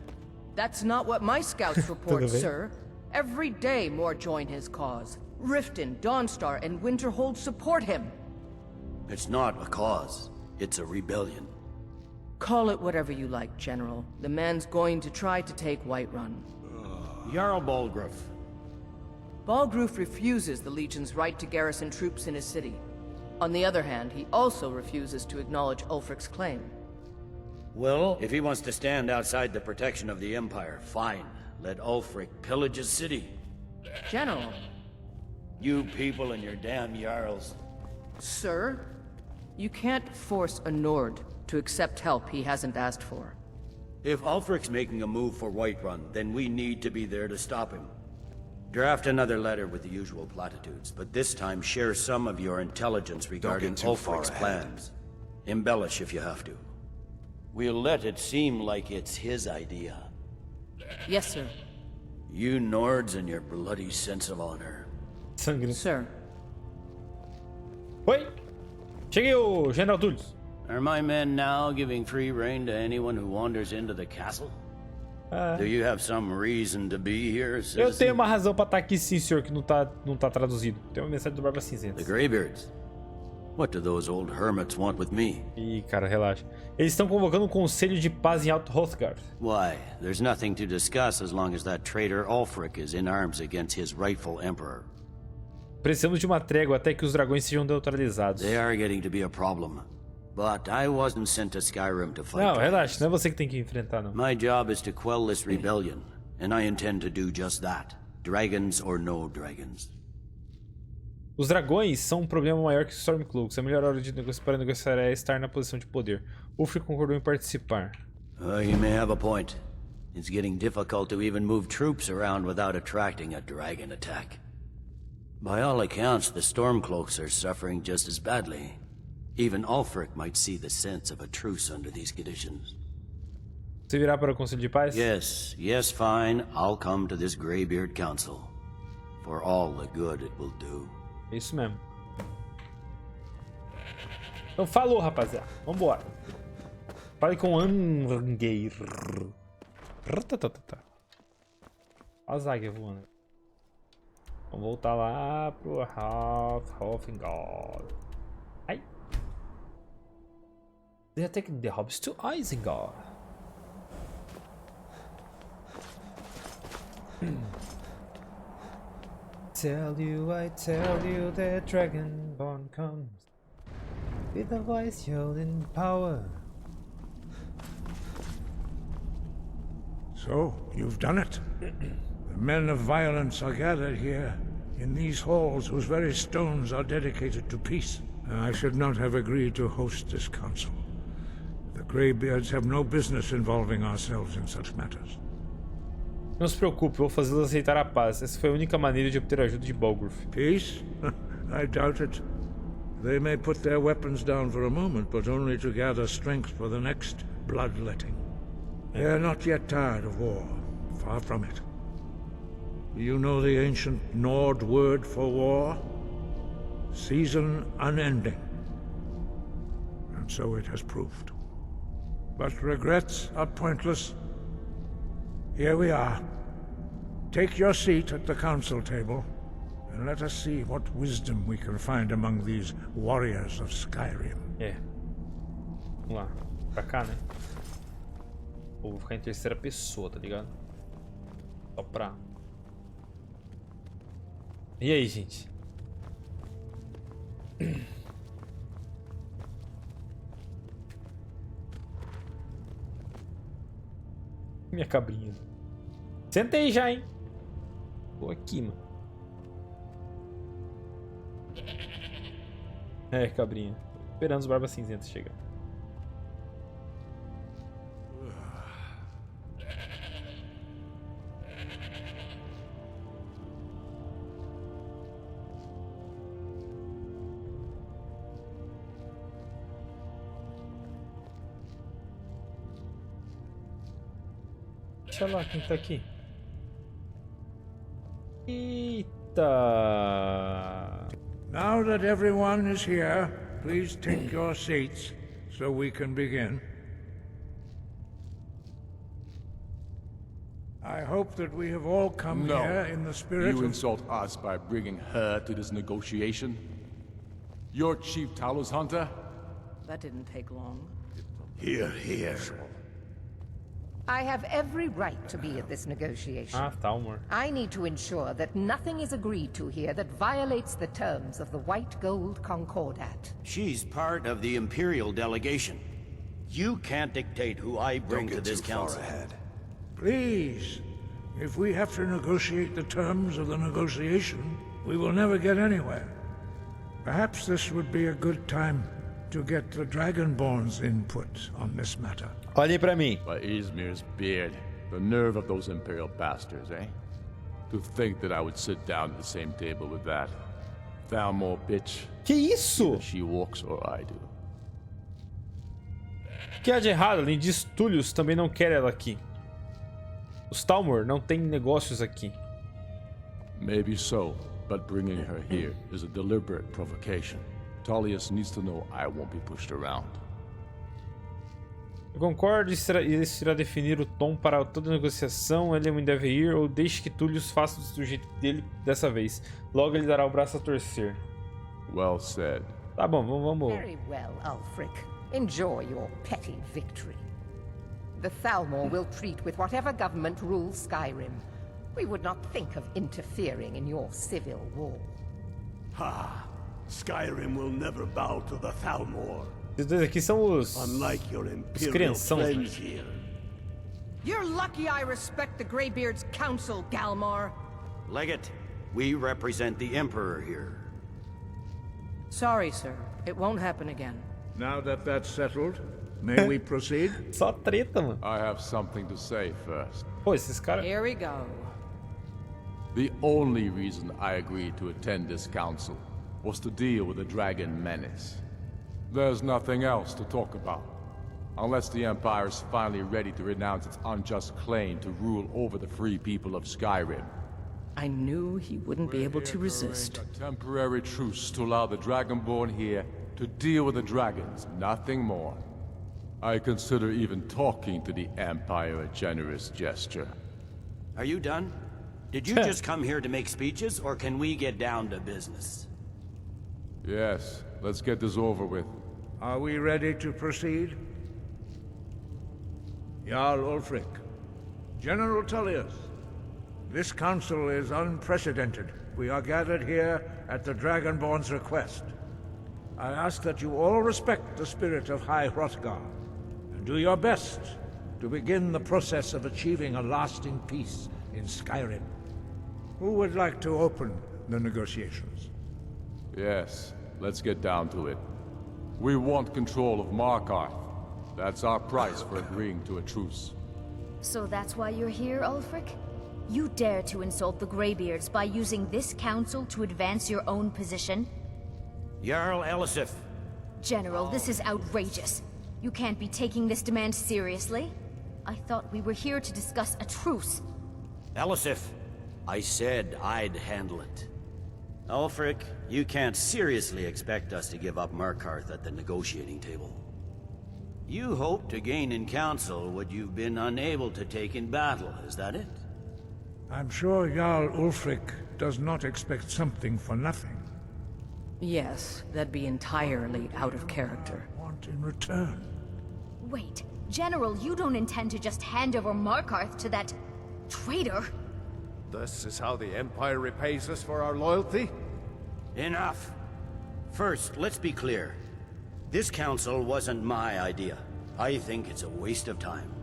That's not what my scouts report, sir. Every day more join his cause. Riften, Dawnstar, and Winterhold support him. It's not a cause. It's a rebellion. Call it whatever you like, General. The man's going to try to take Whiterun. Jarl Balgruuf. Balgruuf refuses the Legion's right to garrison troops in his city. On the other hand, he also refuses to acknowledge Ulfric's claim. Well, if he wants to stand outside the protection of the Empire, fine. Let Ulfric pillage his city. General. You people and your damn Jarls. Sir, you can't force a Nord to accept help he hasn't asked for. If Ulfric's making a move for Whiterun, then we need to be there to stop him. Draft another letter with the usual platitudes, but this time share some of your intelligence regarding Ulfric's plans. Embellish if you have to. We'll let it seem like it's his idea. Yes, sir. You Nords and your bloody sense of honor. Sir. Oi! Cheguei, o General Dulles. Are my men now giving free rein to anyone who wanders into the castle? Do you have some reason to be here, citizen? Eu tenho uma razão pra estar aqui, sim, senhor, que não tá traduzido. Tem uma mensagem do Barba Cinzenta. The Greybeards. What do those old hermits want with me? Ih, cara, relaxa. Eles estão convocando um conselho de paz em Alto Hrothgar. Why? There's nothing to discuss as long as that traitor Ulfric is in arms against his rightful emperor. Precisamos de uma trégua até que os dragões sejam neutralizados. They are getting to be a problem. But I wasn't sent to Skyrim to fight. Não, relaxa, não é você que tem que enfrentar, não. My job is to quell this rebellion, and I intend to do just that. Dragons or no dragons. Os dragões são um problema maior que os Stormcloaks. A melhor hora de negociar para negociar é estar na posição de poder. Ulfric concordou em participar. You may have a point. It's getting difficult to even move troops around without attracting a dragon attack. By all accounts, the Stormcloaks are suffering just as badly. Even Ulfric might see the sense of a truce under these conditions. Você virá para o Conselho de Paz? Yes, fine. I'll come to this Greybeard Council. For all the good it will do. É isso mesmo. Então falou, rapaziada. Vambora. Fale com Angeir. Olha as águias voando. Vamos voltar lá pro Hrothgar. Ai. They are taking the hobbits to Isengard. I tell you that Dragonborn comes with a voice yielding power. So, you've done it. The men of violence are gathered here, in these halls whose very stones are dedicated to peace. I should not have agreed to host this council. The Greybeards have no business involving ourselves in such matters. Não se preocupe, vou fazê-los aceitar a paz. Essa foi a única maneira de obter a ajuda de Balgruuf. Peace? I doubt it. They may put their weapons down for a moment, but only to gather strength for the next bloodletting. They are not yet tired of war. Far from it. You know the ancient Nord word for war? Season unending. And so it has proved. But regrets are pointless. Here we are. Take your seat at the council table, and let us see what wisdom we can find among these warriors of Skyrim. É. Vamos lá. Pra cá, né? Ou vou ficar em terceira pessoa, tá ligado? Só pra... E aí, gente? Minha cabrinha. Sentei já, hein? Tô aqui, mano. É, cabrinha. Tô esperando os barbas cinzentos chegar. Deixa lá quem tá aqui. Eita! Now that everyone is here, please take your seats so we can begin. I hope that we have all come here in the spirit You of... insult us by bringing her to this negotiation? You're Chief Talos Hunter? That didn't take long. Here, here. I have every right to be at this negotiation. Talmor. I need to ensure that nothing is agreed to here that violates the terms of the White Gold Concordat. She's part of the Imperial delegation. You can't dictate who I bring to this council. Please, if we have to negotiate the terms of the negotiation, we will never get anywhere. Perhaps this would be a good time to get the Dragonborn's input on this matter. Olhem pra mim. By Izmir's beard, the nerve of those Imperial bastards, eh? To think that I would sit down at the same table with that Thalmor bitch. Que isso? Either she walks or I do. O que há de errado? Além disso, Tullius também não quer ela aqui. Os Talmor não têm negócios aqui. Maybe so, but bringing her here is a deliberate provocation. Tullius needs to know I won't be pushed around. Eu concordo, isso irá definir o tom para toda negociação. Ele deve ir, ou deixe que Tullius faça do jeito dele dessa vez. Logo ele dará o braço a torcer. Well said. Tá bom, vamos. Very well, Ulfric. Enjoy your petty victory. The Thalmor will treat with whatever government rules Skyrim. We would not think of interfering in your civil war. Ha! Skyrim will never bow to the Thalmor. Esses dois aqui são os... Unlike your imperial crianção. friends here. You're lucky I respect the Greybeard's counsel, Galmar. Legate, we represent the Emperor here. Sorry, sir. It won't happen again. Now that that's settled, may we proceed? Só treta, mano. I have something to say first. Pô, esses caras... Here we go. The only reason I agreed to attend this council was to deal with the dragon menace. There's nothing else to talk about. Unless the Empire is finally ready to renounce its unjust claim to rule over the free people of Skyrim. I knew he wouldn't be able to resist. A temporary truce to allow the Dragonborn here to deal with the dragons, nothing more. I consider even talking to the Empire a generous gesture. Are you done? Did you just come here to make speeches, or can we get down to business? Yes, let's get this over with. Are we ready to proceed? Jarl Ulfric, General Tullius, this council is unprecedented. We are gathered here at the Dragonborn's request. I ask that you all respect the spirit of High Hrothgar, and do your best to begin the process of achieving a lasting peace in Skyrim. Who would like to open the negotiations? Yes, let's get down to it. We want control of Markarth. That's our price for agreeing to a truce. So that's why you're here, Ulfric? You dare to insult the Greybeards by using this council to advance your own position? Jarl Elisif. General, this is outrageous. You can't be taking this demand seriously. I thought we were here to discuss a truce. Elisif, I said I'd handle it. Ulfric, you can't seriously expect us to give up Markarth at the negotiating table. You hope to gain in council what you've been unable to take in battle, is that it? I'm sure Jarl Ulfric does not expect something for nothing. Yes, that'd be entirely out of character. Want in return? Wait, General, you don't intend to just hand over Markarth to that traitor? This is how the Empire repays us for our loyalty? Enough. First, let's be clear. This council wasn't my idea. I think it's a waste of time.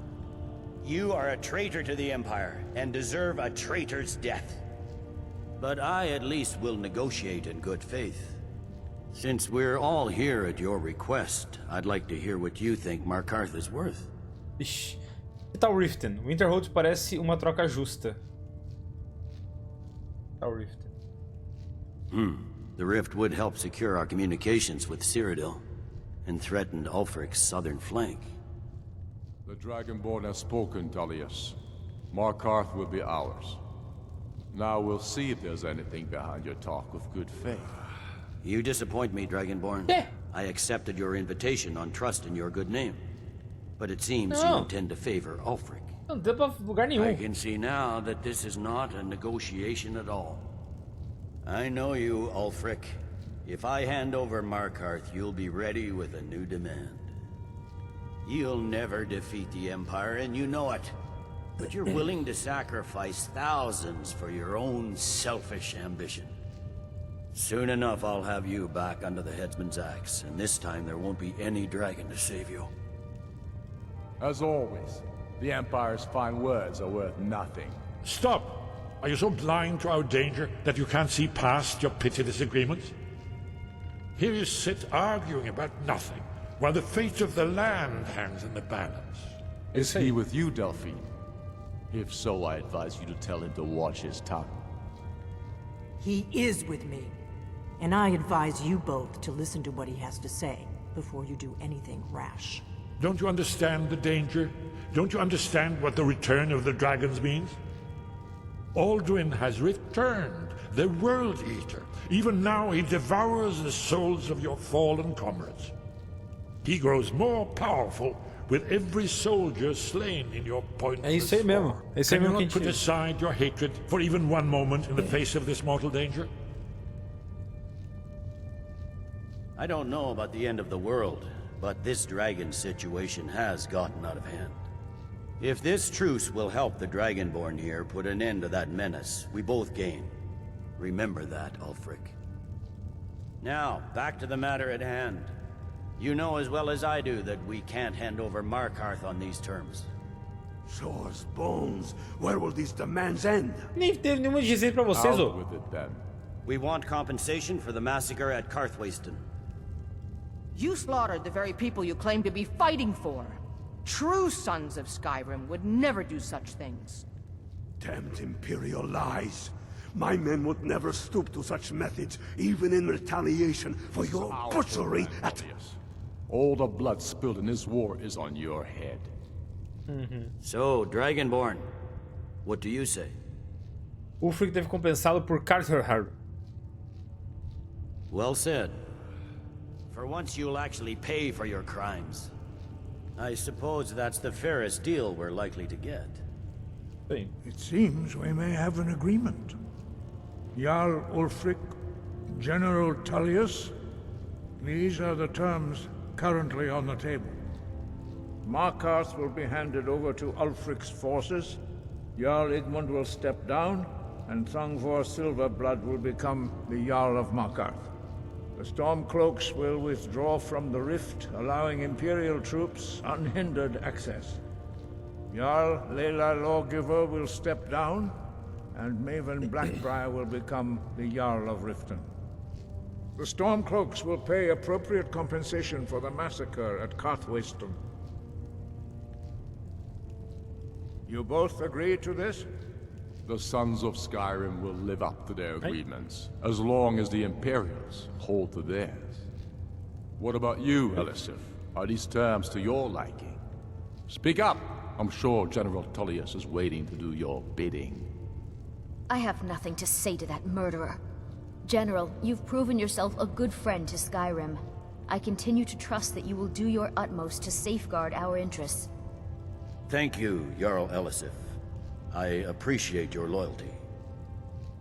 You are a traitor to the Empire, and deserve a traitor's death. But I at least will negotiate in good faith. Since we're all here at your request, I'd like to hear what you think Markarth is worth. Ixi. Que tal Riften? Winterhold parece uma troca justa. Tal Riften. The rift would help secure our communications with Cyrodiil, and threatened Ulfric's southern flank. The Dragonborn has spoken, Tullius. Markarth will be ours. Now we'll see if there's anything behind your talk of good faith. You disappoint me, Dragonborn. Yeah. I accepted your invitation on trust in your good name. But it seems you intend to favor Ulfric. Não deu pra lugar nenhum. I can see now that this is not a negotiation at all. I know you, Ulfric. If I hand over Markarth, you'll be ready with a new demand. You'll never defeat the Empire, and you know it. But you're willing to sacrifice thousands for your own selfish ambition. Soon enough, I'll have you back under the headsman's axe, and this time there won't be any dragon to save you. As always, the Empire's fine words are worth nothing. Stop! Are you so blind to our danger that you can't see past your petty disagreements? Here you sit arguing about nothing, while the fate of the land hangs in the balance. Is he with you, Delphine? If so, I advise you to tell him to watch his tongue. He is with me, and I advise you both to listen to what he has to say before you do anything rash. Don't you understand the danger? Don't you understand what the return of the dragons means? Alduin has returned, the World Eater. Even now he devours the souls of your fallen comrades. He grows more powerful with every soldier slain in your pointless É isso aí mesmo. É isso aí Can you mesmo que a not put gente... aside your hatred for even one moment in the face of this mortal danger? I don't know about the end of the world, but this dragon situation has gotten out of hand. If this truce will help the Dragonborn here put an end to that menace, we both gain. Remember that, Ulfric. Now, back to the matter at hand. You know as well as I do that we can't hand over Markarth on these terms. Swords, bones, where will these demands end? Nem teve nenhuma dizer pra vocês, Out ô. with it, then. We want compensation for the massacre at Karthwasten. You slaughtered the very people you claim to be fighting for. True sons of Skyrim would never do such things. Damned Imperial lies. My men would never stoop to such methods, even in retaliation for your butchery at... All the blood spilled in this war is on your head. So, Dragonborn, what do you say? Ulfric teve compensado por Cartherhard. Well said. For once you'll actually pay for your crimes. I suppose that's the fairest deal we're likely to get. It seems we may have an agreement. Jarl Ulfric, General Tullius, these are the terms currently on the table. Markarth will be handed over to Ulfric's forces, Jarl Igmund will step down, and Thangvor Silverblood will become the Jarl of Markarth. The Stormcloaks will withdraw from the rift, allowing Imperial troops unhindered access. Jarl Leila Lawgiver will step down, and Maven Blackbriar will become the Jarl of Riften. The Stormcloaks will pay appropriate compensation for the massacre at Karthwasten. You both agree to this? The sons of Skyrim will live up to their agreements, as long as the Imperials hold to theirs. What about you, Elisif? Are these terms to your liking? Speak up! I'm sure General Tullius is waiting to do your bidding. I have nothing to say to that murderer. General, you've proven yourself a good friend to Skyrim. I continue to trust that you will do your utmost to safeguard our interests. Thank you, Jarl Elisif. I appreciate your loyalty.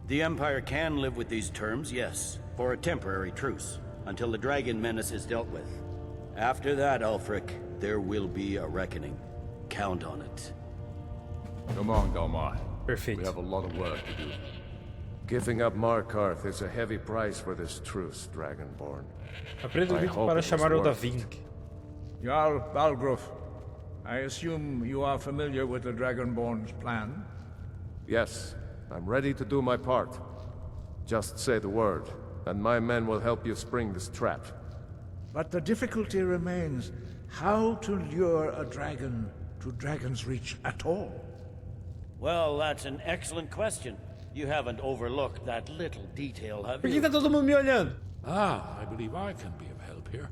The Empire can live with these terms, yes, for a temporary truce, until the dragon menace is dealt with. After that, Ulfric, there will be a reckoning. Count on it. Come on, Galmar. Perfect. We have a lot of work to do. Giving up Markarth is a heavy price for this truce, Dragonborn. Aprenda o grito para chamar o Davin. Jarl Balgruuf, I assume you are familiar with the Dragonborn's plan? Yes, I'm ready to do my part. Just say the word, and my men will help you spring this trap. But the difficulty remains how to lure a dragon to Dragon's Reach at all. Well, that's an excellent question. You haven't overlooked that little detail, have Por que you? tá todo mundo me olhando? I believe I can be of help here.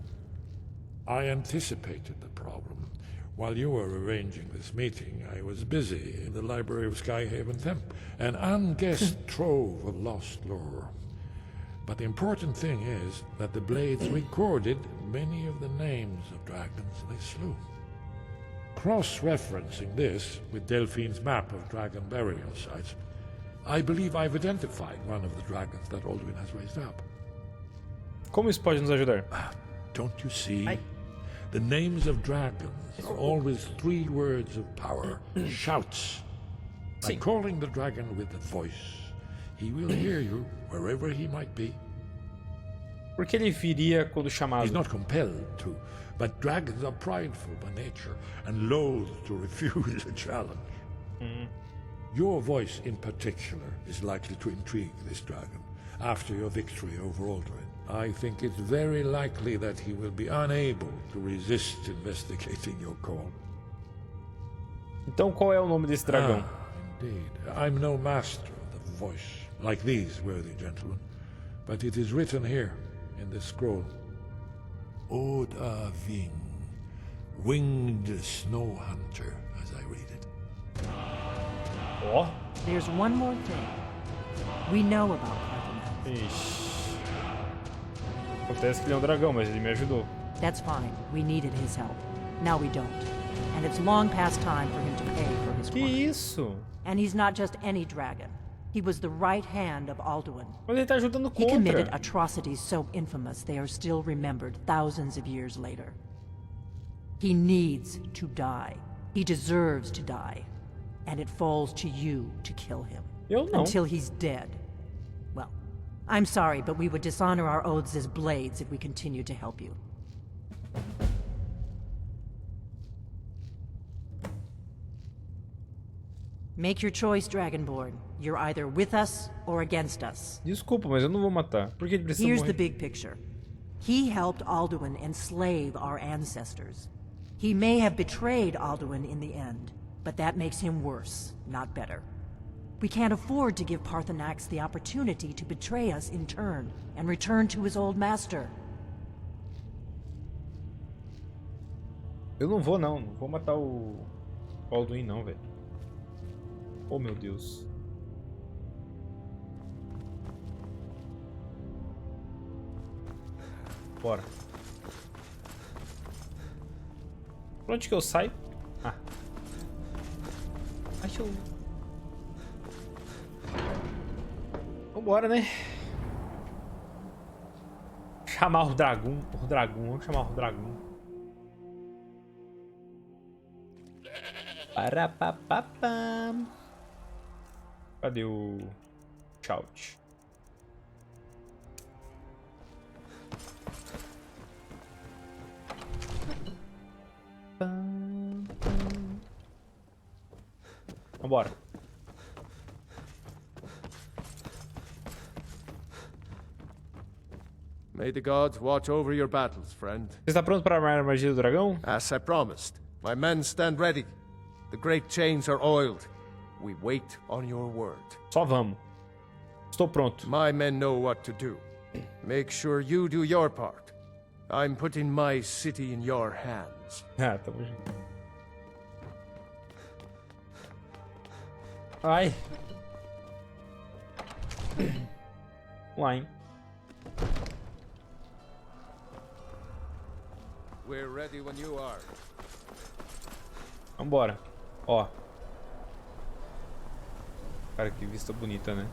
I anticipated the problem. While you were arranging this meeting, I was busy in the library of Skyhaven Temple, an unguessed trove of lost lore. But the important thing is that the blades recorded many of the names of dragons they slew. Cross-referencing this with Delphine's map of dragon burial sites, I believe I've identified one of the dragons that Alduin has raised up. Como isso pode nos ajudar? Don't you see? The names of dragons are always 3 words of power. Shouts. By calling the dragon with a voice, he will hear you wherever he might be. Por que ele viria quando chamado? He's not compelled to, but dragons are prideful by nature and loath to refuse a challenge. Your voice in particular is likely to intrigue this dragon after your victory over Alduin. I think it's very likely that he will be unable to resist investigating your call. Então qual é o nome desse dragão? Indeed. I'm no master of the voice, like these worthy gentlemen, but it is written here in this scroll. Odaving, winged snow hunter, as I read it. Oh. There's one more thing. We know about Parthenax. Ixi. Acontece que ele é um dragão, mas ele me ajudou. That's fine. We needed his help. Now we don't. And it's long past time for him to pay for his Que crime. isso? And he's not just any dragon. He was the right hand of Alduin. Mas ele tá ajudando He committed contra. atrocities so infamous they are still remembered thousands of years later. He needs to die. He deserves to die. And it falls to you to kill him. Eu não. Until he's dead. Well, I'm sorry, but we would dishonor our oaths as blades if we continued to help you. Make your choice, Dragonborn. You're either with us or against us. Desculpa, mas eu não vou matar. Por que ele precisa Here's morrer? the big picture. He helped Alduin enslave our ancestors. He may have betrayed Alduin in the end, but that makes him worse, not better. We can't afford to give Parthenax the opportunity to betray us in turn and return to his old master. Eu não vou não vou matar o Alduin não, velho. Oh meu Deus. Bora. Por onde que eu saio? Ah. Acho que eu... Vambora, né? Chamar o dragão. Vamos chamar o dragão. Parapapapam. Cadê o shout? Vambora. May the gods watch over your battles, friend. Você está pronto para armar a magia do dragão? As I promised. My men stand ready. The great chains are oiled. We wait on your word. Só vamos. Estou pronto. My men know what to do. Make sure you do your part. I'm putting my city in your hands. Ah, tamo junto. Ai. Lá, hein? We're ready when you are. Vambora. Ó. Cara, que vista bonita, né?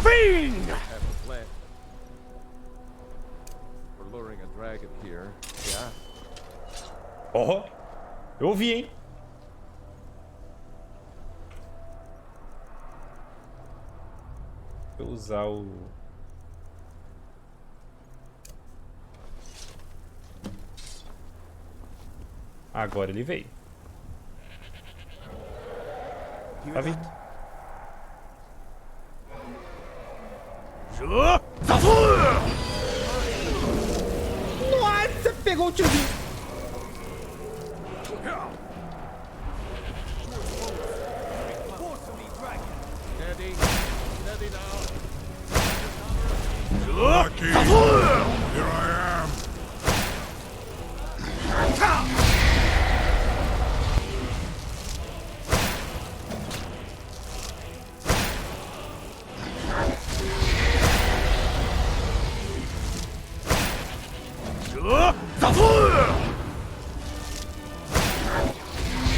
Fiend! We're luring a dragon here. Yeah. Oh, eu ouvi, hein? Vou usar o... Agora ele veio. Tá vindo. Nossa, pegou o tiozinho. Lucky! Here I am!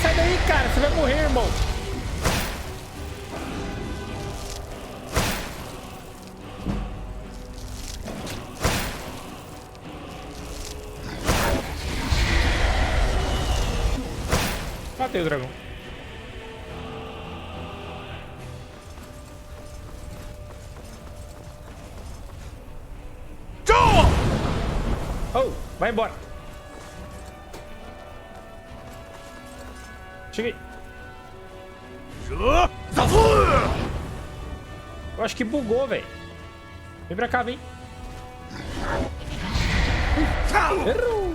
Sai daí, cara, você vai morrer, irmão. Matei o dragão. Oh, vai embora. Cheguei. Eu acho que bugou, velho. Vem pra cá, vem. Errou.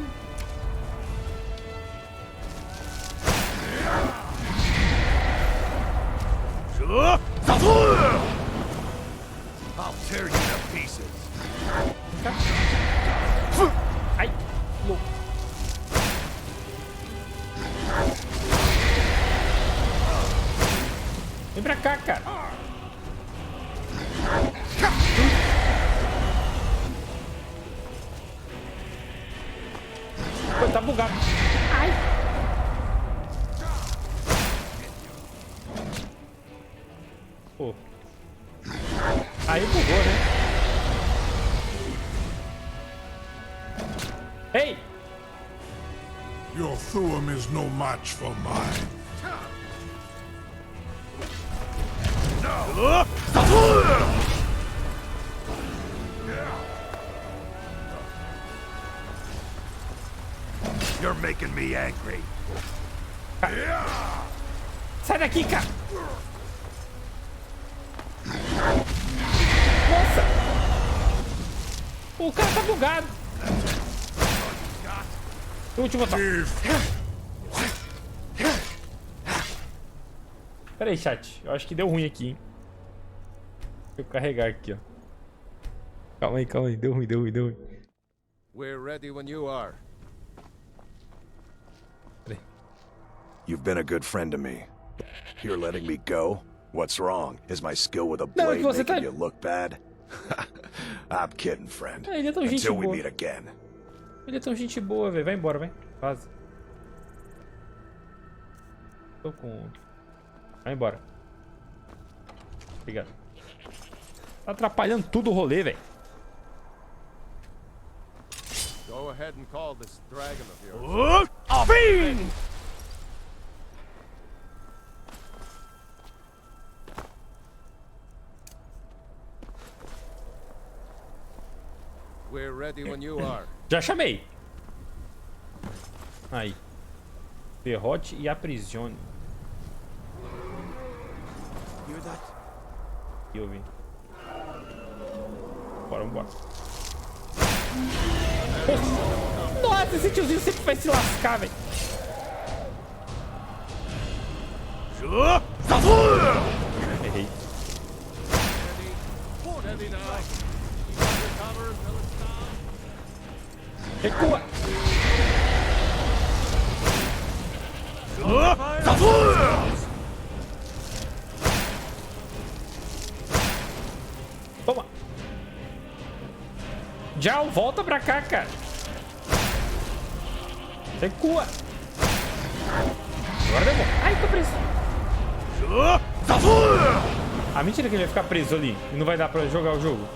I'll tear you to pieces. Ai, louco. Vem pra cá, cara. Pô, tá bugado. Ai. Pô. Aí bugou, né? Ei! Your Thuum is no match for mine. You're making me angry. Sai daqui, cara! Nossa! O cara tá bugado. Último ataque. Pera aí, chat. Eu acho que deu ruim aqui, hein? Deixa eu carregar aqui, ó. Calma aí. Deu ruim. We're ready when you are. Pera aí. You've been a good friend to me. You're letting me go? What's wrong? Is my skill with a blade making you look bad? I'm kidding, friend. Ele é tão gente Until we boa. meet again. Ele é tão gente boa, velho. Vai embora, vai. Vaza. Tô com... Vai embora. Obrigado. Tá atrapalhando tudo o rolê, velho. Go ahead and call this dragon of yours. Fiend! We're ready when you are. Já chamei. Aí. Derrote e aprisione. Hear that? E eu vi. Bora, vambora. Nossa, esse tiozinho sempre vai se lascar, velho. Errei. Recua. Toma. Já volta pra cá, cara. Recua. Agora deu bom. Ai, tô preso. Ah, mentira que ele vai ficar preso ali e não vai dar pra jogar o jogo.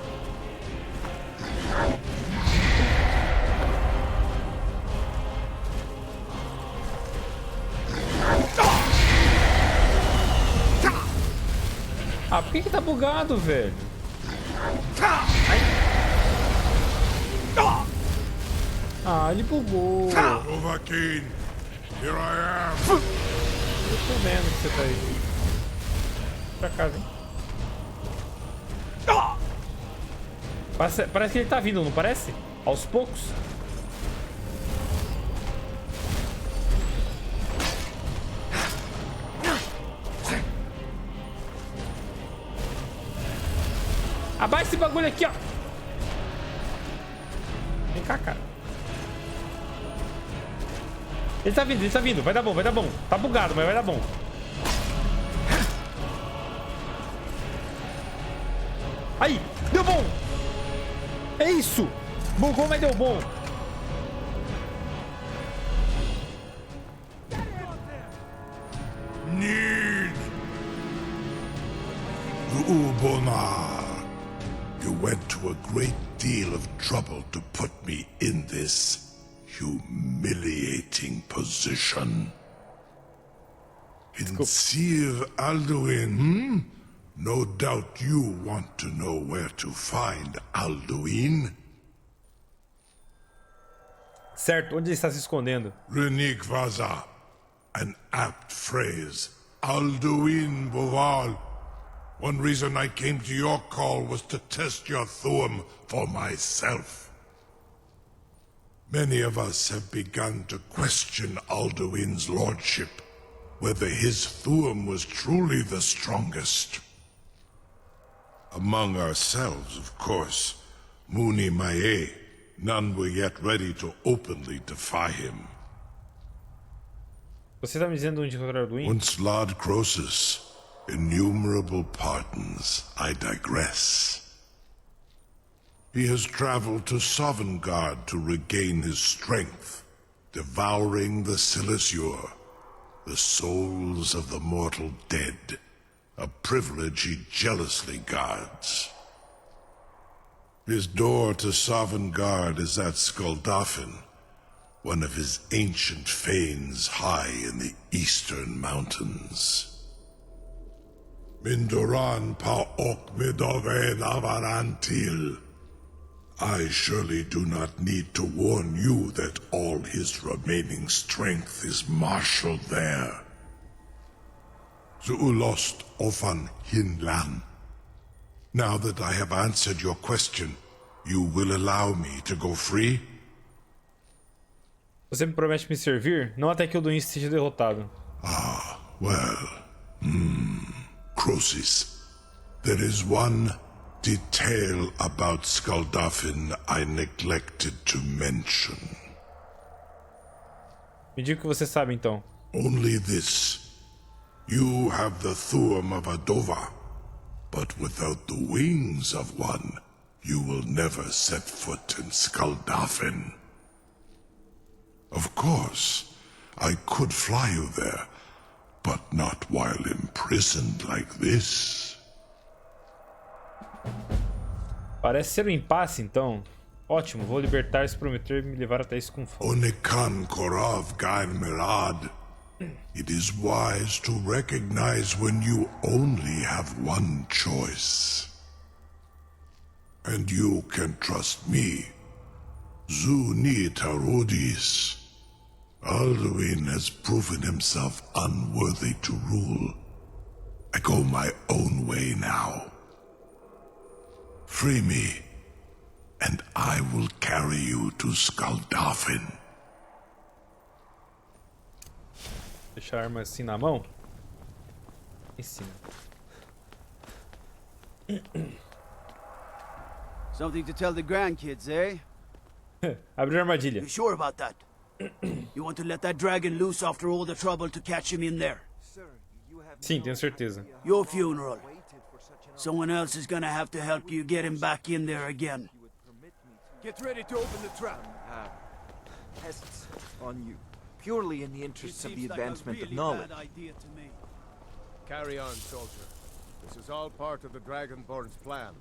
Ah, por que tá bugado, velho? Ah, ele bugou. Overkeen, here I am. Eu tô vendo que você tá aí. Pra casa, hein? Parece que ele tá vindo, não parece? Aos poucos. Abaixa esse bagulho aqui, ó. Vem cá, cara. Ele tá vindo. Vai dar bom, vai dar bom. Tá bugado, mas vai dar bom. Aí, deu bom. É isso. Bugou, mas deu bom. Need. Ubona. You went to a great deal of trouble to put me in this humiliating position. In Sir Alduin, No doubt you want to know where to find Alduin. Certo, onde ele está se escondendo? Renik Vaza, an apt phrase. Alduin Boval. One reason I came to your call was to test your Thuum for myself. Many of us have begun to question Alduin's lordship, whether his Thuum was truly the strongest. Among ourselves, of course, Muni Mae, none were yet ready to openly defy him. Você está me dizendo onde encontrar Alduin? Once Lord Croesus, innumerable pardons, I digress. He has traveled to Sovngarde to regain his strength, devouring the Silesure, the souls of the mortal dead, a privilege he jealously guards. His door to Sovngarde is at Skuldafn, one of his ancient fanes high in the eastern mountains. Mindoran pa ok midove lavarantil. I surely do not need to warn you that all his remaining strength is marshaled there. Zuulost ofan hinlan. Now that I have answered your question, you will allow me to go free? Você me promete me servir? Não até que Alduin seja derrotado. Ah, well. Croesus, there is one detail about Skuldafn I neglected to mention. Me diga o que você sabe, então. Only this. You have the Thuum of Adova, but without the wings of one, you will never set foot in Skuldafn. Of course, I could fly you there, but not while imprisoned like this. Parece ser um impasse, então. Ótimo, vou libertar se prometer me levar até isso com fome. Onikan Korov Gain Mirad. It is wise to recognize when you only have one choice. And you can trust me. Zuni Tarudis. Alduin has proven himself unworthy to rule. I go my own way now. Free me, and I will carry you to Skuldafn. Deixar a arma assim na mão? Em cima. Something to tell the grandkids, eh? Abrir a armadilha. You sure about that? You want to let that dragon loose after all the trouble to catch him in there? Sim, tenho certeza. Your funeral. Someone else is gonna have to help you get him back in there again. Get ready to open the trap. Tests on you. Purely in the interests of the advancement of knowledge. Carry on, soldier. This is all part of the Dragonborn's plan.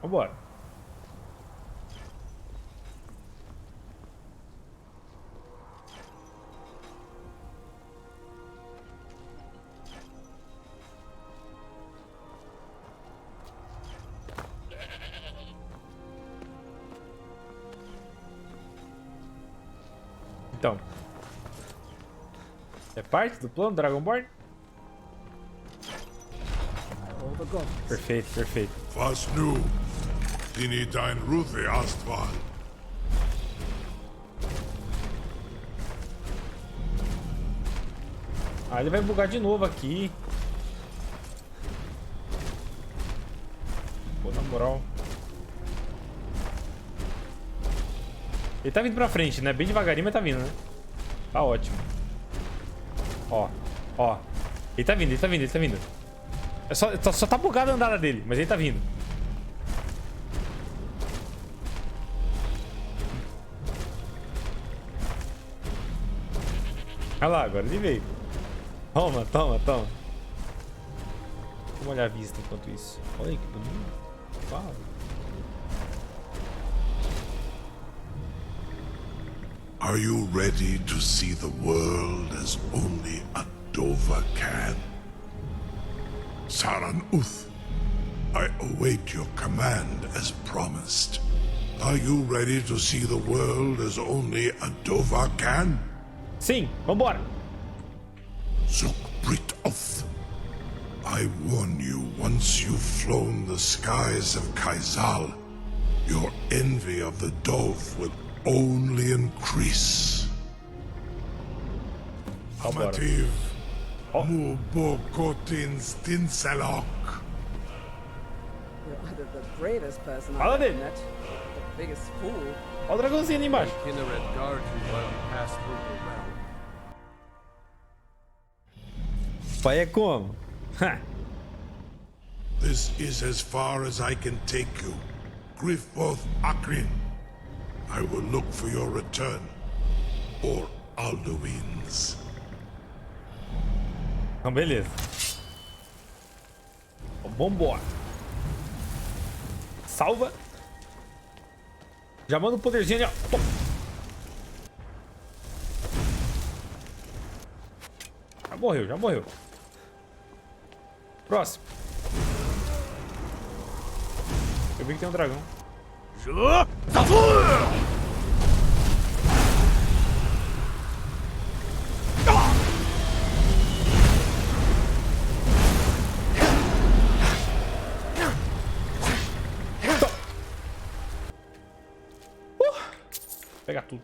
Vambora. Então, é parte do plano Dragonborn? Perfeito, perfeito. Was nu? Dini dein Ruthi Astval. Ah, ele vai bugar de novo aqui. Pô, na moral. Ele tá vindo pra frente, né? Bem devagarinho, mas tá vindo, né? Tá ótimo. Ó, ó. Ele tá vindo, ele tá vindo, ele tá vindo. É só tá bugada a andada dele, mas ele tá vindo. Olha lá, agora ele veio. Toma, toma, toma. Vamos olhar a vista enquanto isso. Olha que bonito. Uau. Are you ready to see the world as only a Dova can? Saran Uth, I await your command as promised. Are you ready to see the world as only a Dova can? Sim, vambora. Zukbrit Uth, I warn you, once you've flown the skies of Kaizal, your envy of the Dove will only increase. Amativ, Mubokotin Stinselok. You're either the bravest person Fala I've ever dele. met, or the biggest fool. Olha o dragãozinho ali embaixo. Kinneret guard you while you pass through the realm. Pai é como? This is as far as I can take you. Grifoth Akrin. I will look for your return. Or Alduin's. Então, beleza. Vambora. Salva. Já manda o poderzinho ali, ó. Toma. Já morreu, já morreu. Próximo. Eu vi que tem um dragão. Pegar tudo.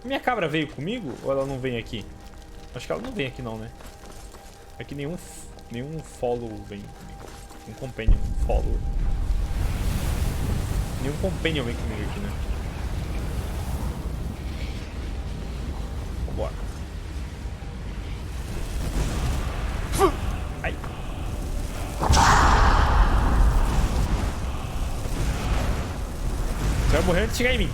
Minha cabra veio comigo ou ela não vem aqui? Acho que ela não vem aqui não, né? Aqui nenhum follow vem comigo. Um companion, follower. Nenhum companion vem comigo aqui, né? Vambora. Ai. Você vai morrer antes de chegar em mim.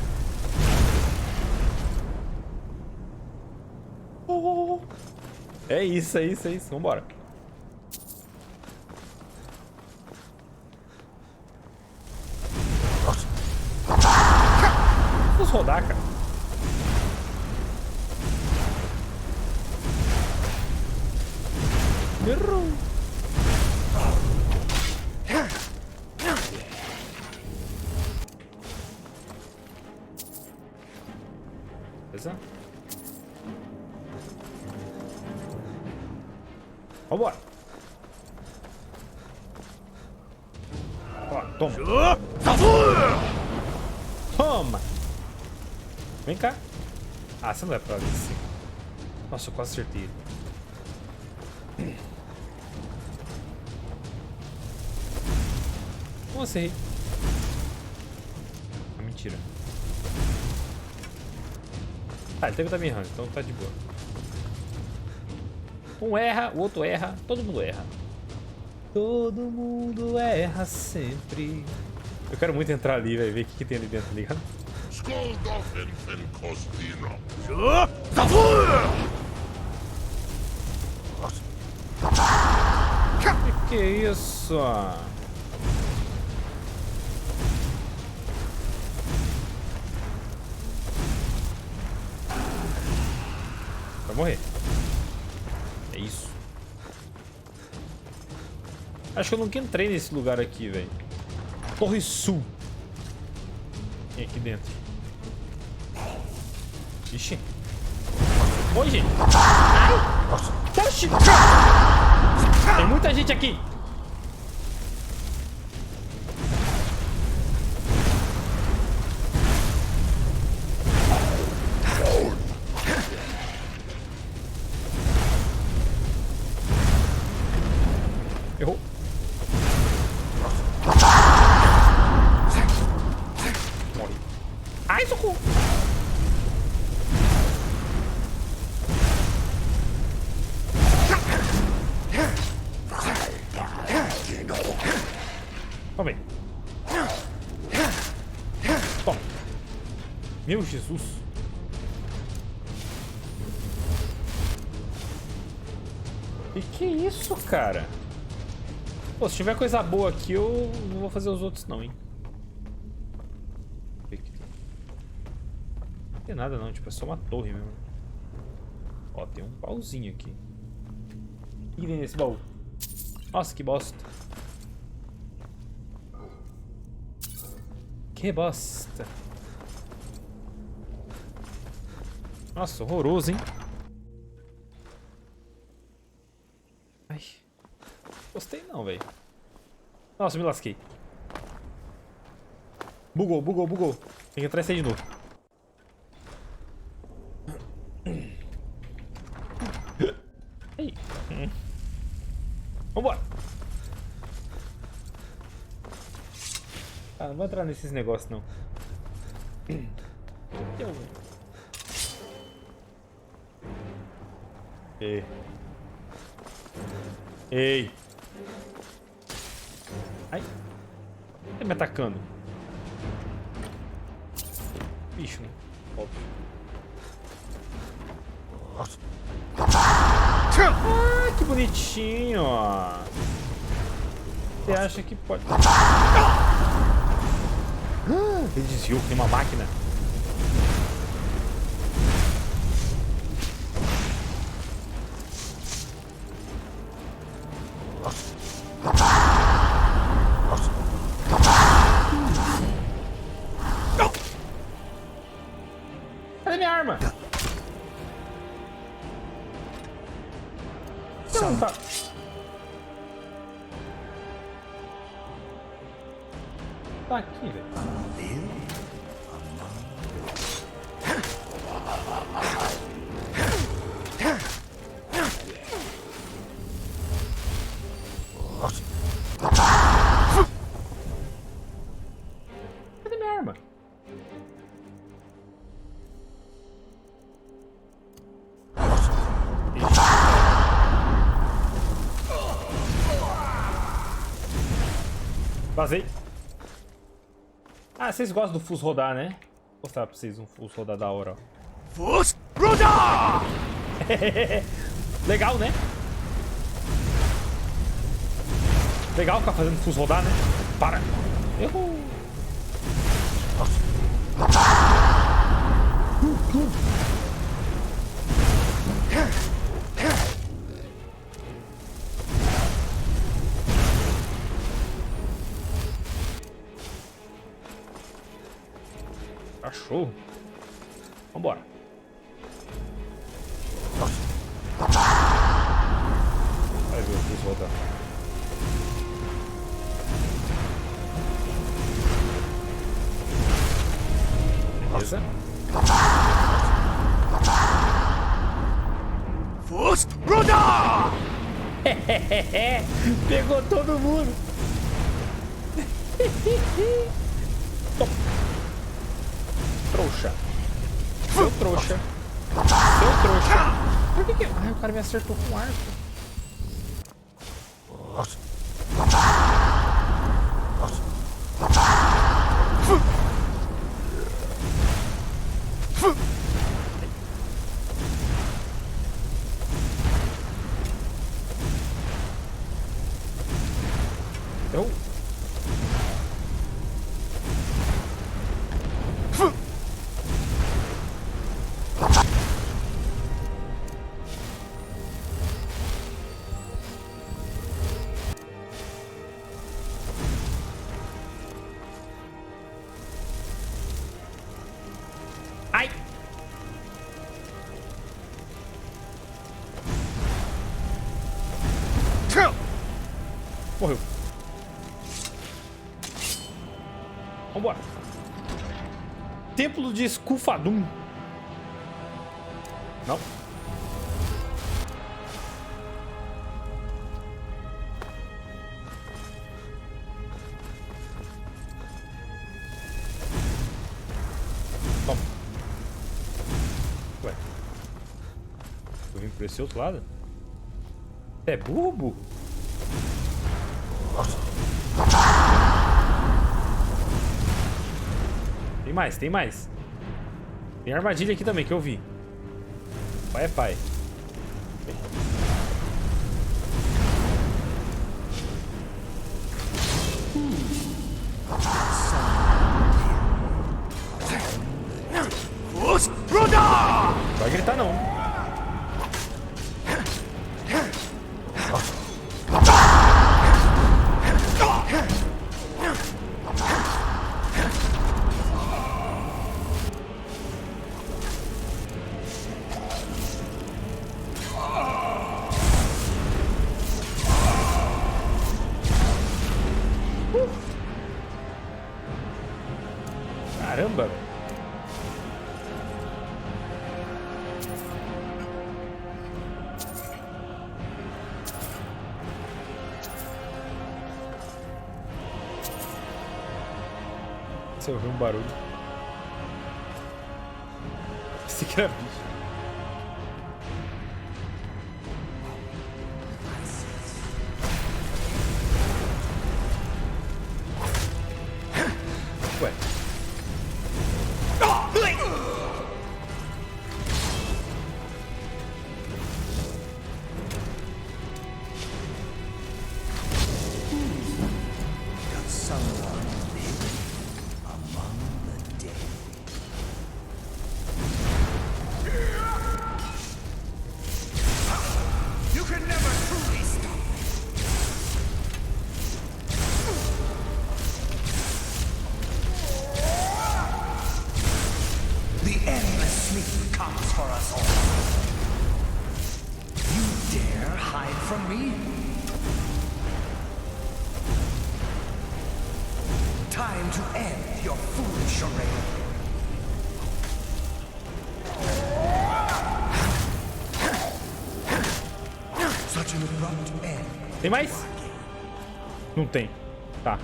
É isso, é isso, é isso. Vambora. Vamos rodar, cara. Errou. Beleza? Vambora. Ó, toma. Toma. Vem cá. Ah, você não vai pra ali sim. Nossa, eu quase acertei. Nossa, errei. Ah, mentira. Ah, ele teve também errando, então tá de boa. Um erra, o outro erra, todo mundo erra. Todo mundo erra sempre. Eu quero muito entrar ali, velho, ver o que tem ali dentro, tá ligado? Que isso? Vai morrer. É isso. Acho que eu nunca entrei nesse lugar aqui, velho. Torre Sul. Tem aqui dentro. Ixi. Oi, gente. Ai. Oxi. Tem muita gente aqui. Errou. Morre. Ai, socorro. Toma aí. Toma. Meu Jesus. Que é isso, cara? Pô, se tiver coisa boa aqui, eu não vou fazer os outros não, hein? Não tem nada não, tipo, é só uma torre mesmo. Ó, tem um baúzinho aqui. O que tem nesse baú? Nossa, que bosta. Que bosta. Nossa, horroroso, hein? Ai. Gostei não, velho. Nossa, me lasquei. Bugou. Tem que entrar e sair de novo. Aí. Vambora. Ah, não vou entrar nesses negócios, não. Ei. Ei. Ai. Tá me atacando. Bicho, né? Óbvio. Ah, que bonitinho. Você acha que pode... Ele desviou, tem uma máquina. Cadê minha arma? Não, tá. Tá aqui, velho. Cadê minha arma? Vazei. Ah, vocês gostam do Fus rodar, né? Vou mostrar pra vocês um Fus rodar da hora, ó. Fus rodar! Legal, né? Legal ficar fazendo Fus rodar, né? Para! Errou! Cachorro. Vambora. Vai ver o que voltar. Beleza. Fus rodar! Pegou todo mundo. Trouxa. Seu trouxa. Seu trouxa. Por que que... Ai, o cara me acertou com arco. Morreu. Vambora. Templo de Skufadum. Não. Toma. Ué. Eu vim por esse outro lado? É burro? Tem mais, tem mais. Tem armadilha aqui também que eu vi. Pai é pai. Não vai gritar não. Caramba! Se eu ouvir um barulho. Esse aqui era bicho. Ué. Time to end your foolish charade. Such an abrupt end. Tem mais? Não tem. Tá.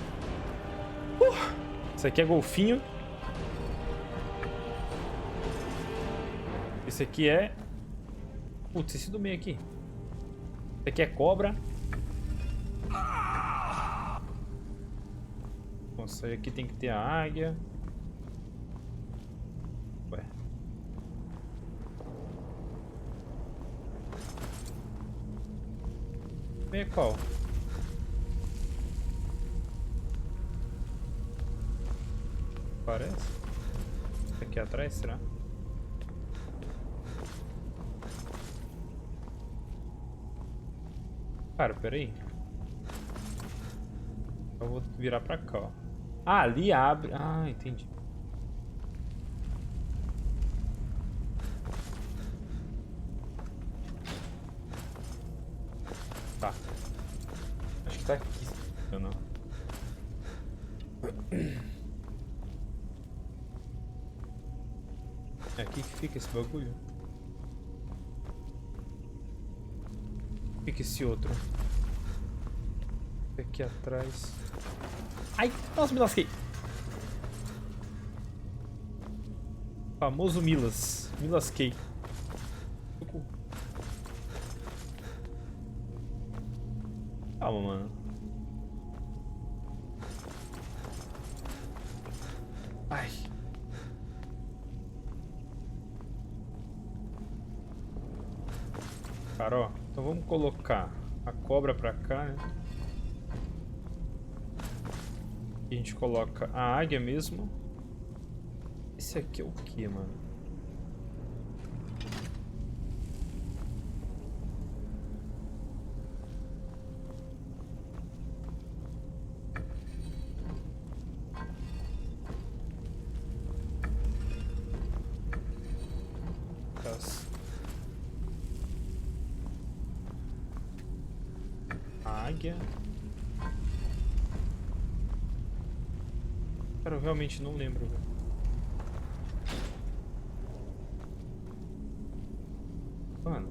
Isso aqui é golfinho. Esse aqui é... Putz, esse do meio aqui. Esse aqui é cobra. Nossa, aqui tem que ter a águia. Ué. E qual? Parece. Aqui atrás, será? Cara, peraí. Eu vou virar pra cá, ó. Ah, ali abre. Ah, entendi. Tá. Acho que tá aqui. Eu não. É aqui que fica esse bagulho? Fica esse outro. Aqui atrás. Ai, nossa, me lasquei. Famoso Milas. Me lasquei. Calma, mano. Ai. Cara, ó. Então vamos colocar a cobra pra cá, né? E a gente coloca a águia mesmo. Esse aqui é o que, mano? Águia. Cara, eu realmente não lembro, velho. Mano.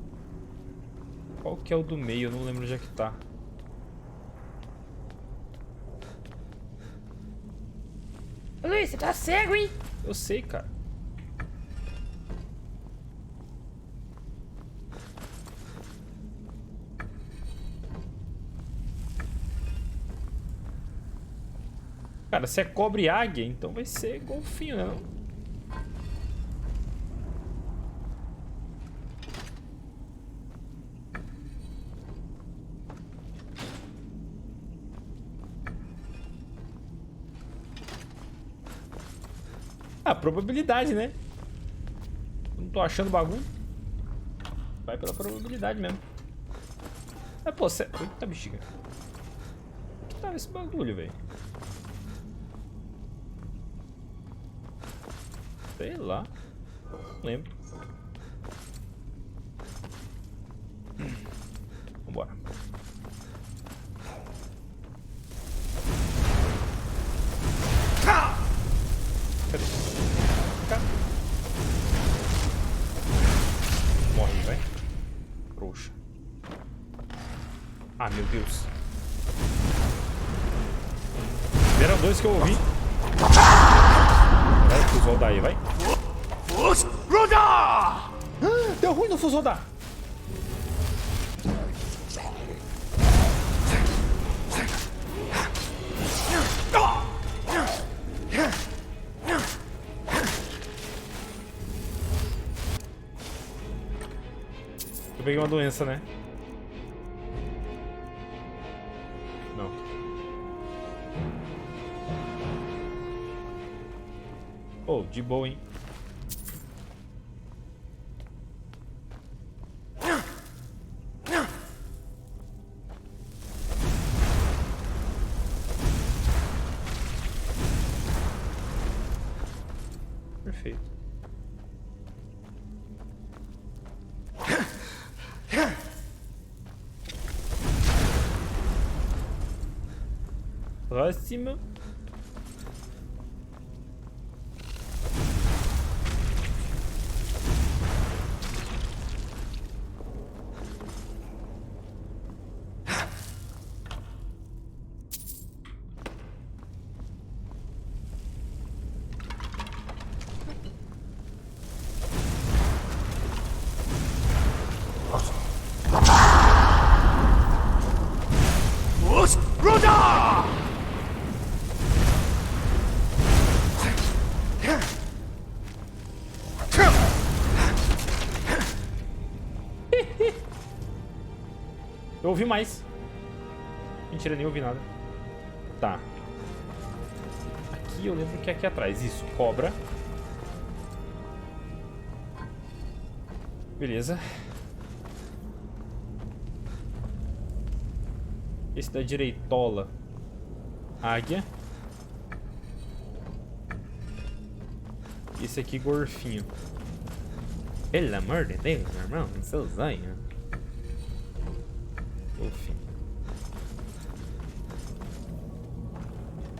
Qual que é o do meio? Eu não lembro onde é que tá. Luís, você tá cego, hein? Eu sei, cara. Cara, se é cobra e águia, então vai ser golfinho, né? Não? Ah, probabilidade, né? Não tô achando bagulho. Vai pela probabilidade mesmo. É, pô, você... Eita, bexiga. O que tava esse bagulho, velho? Sei lá. Não lembro. Vambora. Cadê? Cá. Morre, vai. Trouxa. Ah, meu Deus. Eram dois que eu ouvi. Vai, fusão daí, vai. Deu ruim no fusão da. Eu peguei uma doença, né? Não. Oh, de boa, hein? Perfeito. Próximo. Eu ouvi mais. Mentira, nem ouvi nada. Tá. Aqui eu lembro que é aqui atrás. Isso, cobra. Beleza. Esse da direitola. Águia. Esse aqui, golfinho. Pelo amor de Deus, meu irmão. Seu zanho. Golfinho.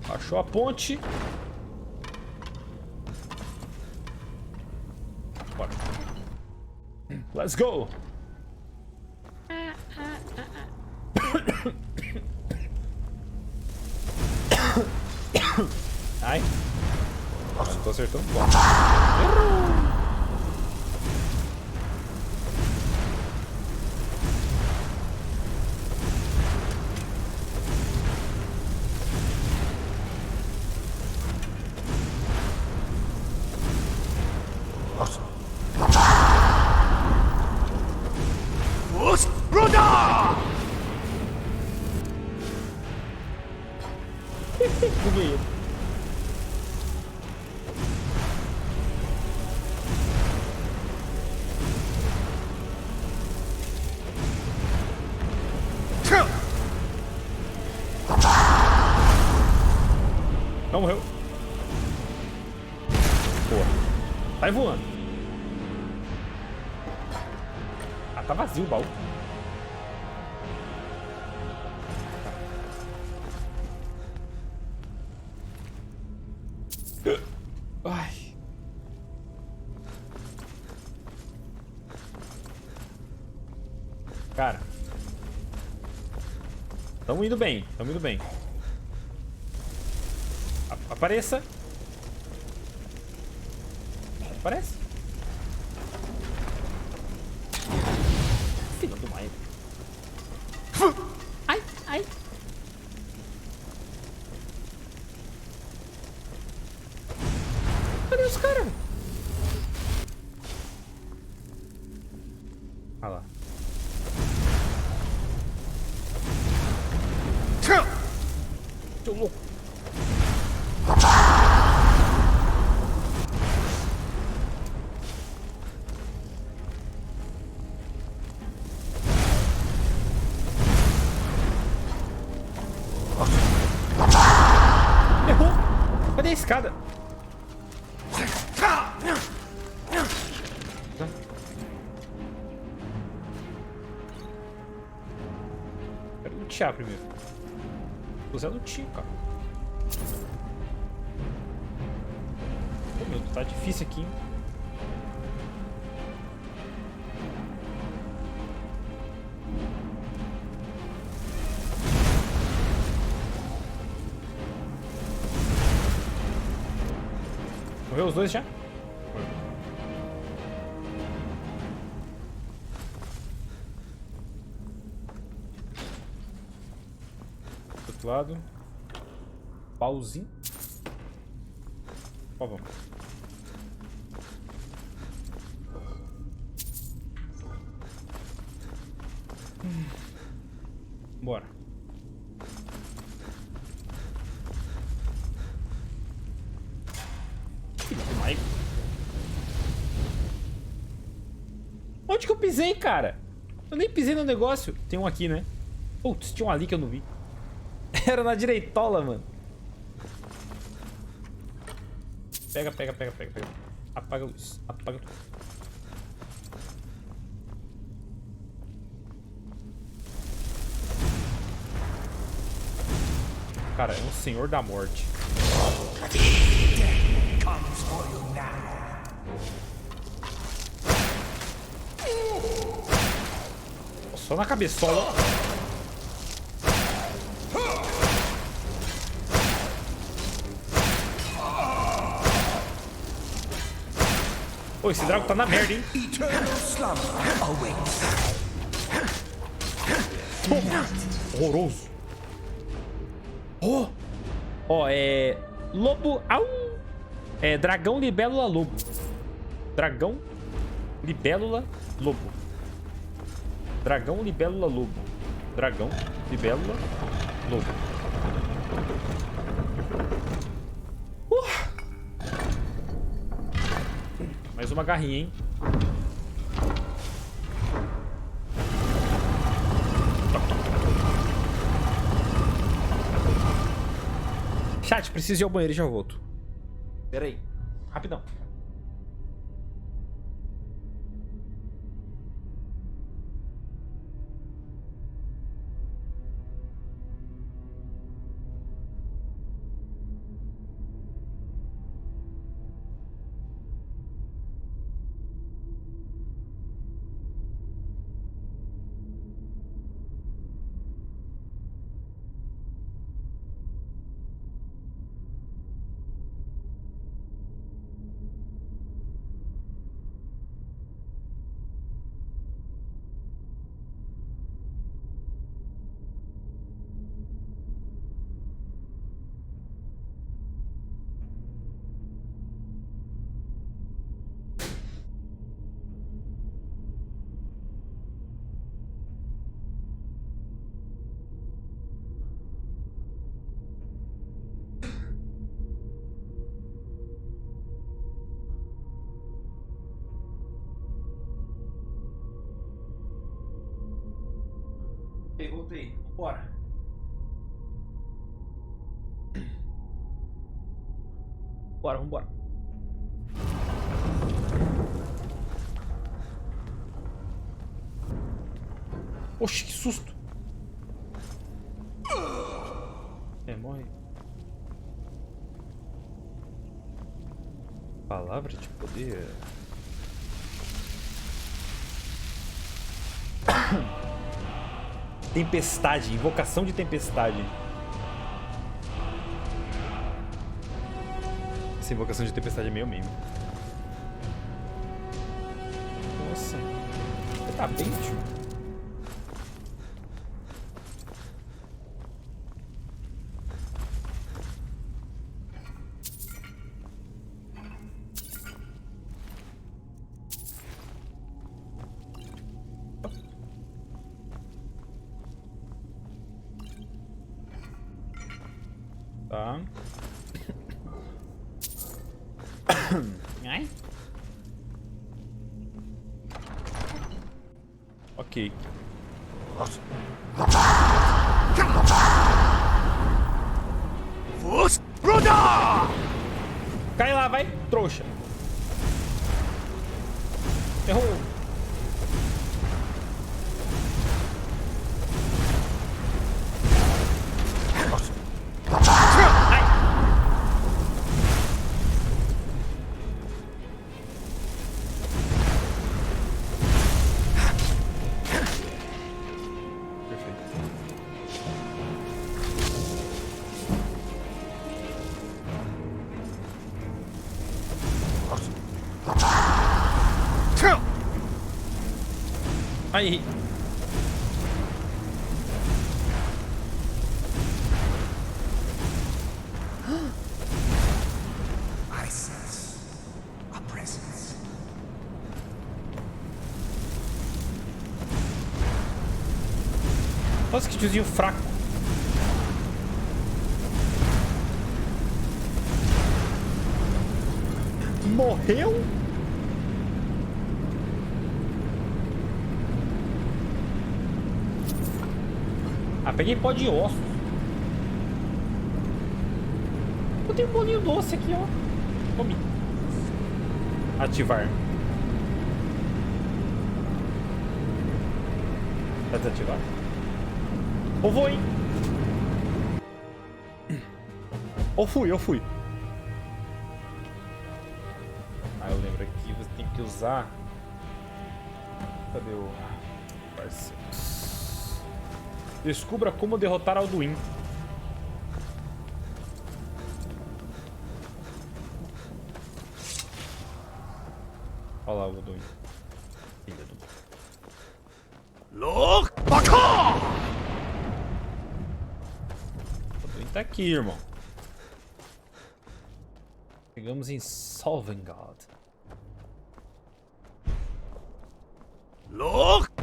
Achou a ponte. Bora. Let's go. Ai. Não tô acertando. Errou. Buguei ele. Não morreu. Boa. Sai voando. Ah, tá vazio o baú. Ai. Cara. Tamo indo bem, tamo indo bem. Apareça. Aparece. Filho do mãe. Ai, ai. Cadê os caras? Olha lá. Seu louco. Errou. Cadê a escada? Quero lutear primeiro. Tô usando o tio, cara. Pô, meu, tá difícil aqui, hein? Morreu os dois já? Do outro lado. Pauzinho. Ó, vamos. Bora. Onde que eu pisei, cara? Eu nem pisei no negócio. Tem um aqui, né? Putz, tinha um ali que eu não vi. Era na direitola, mano. Pega, pega, pega, pega, pega. Apaga a luz. Apaga tudo. Cara, é um senhor da morte. Só na cabeçola. Pô, esse drago tá na merda, hein? Horroroso. Ó, é... Lobo... Au! É dragão, libélula, lobo. Dragão, libélula, lobo. Dragão, libélula, lobo. Dragão, libélula, lobo. Mais uma garrinha, hein? Chat, preciso ir ao banheiro e já volto. Pera aí. Rapidão. Voltei. Bora. Bora, vambora. Oxi, que susto. É, morre. Palavra de poder. Tempestade, invocação de tempestade. Essa invocação de tempestade é meio meme. Nossa. Tá bem, tio. Tá. Ai. Ok. Cai lá, vai, trouxa. Errou. Aí. I sense a presence. Nossa, que tiozinho fraco. Morreu? Ah, peguei pó de ossos. Eu tenho um bolinho doce aqui, ó. Comi. Ativar. Vai desativar? Ou vou, hein? Ou fui. Ah, eu lembro aqui, você tem que usar... Cadê o... parceiro? Descubra como derrotar Alduin. Olha lá o Alduin. Filha do... Baka! O Alduin tá aqui, irmão. Chegamos em Solvengard.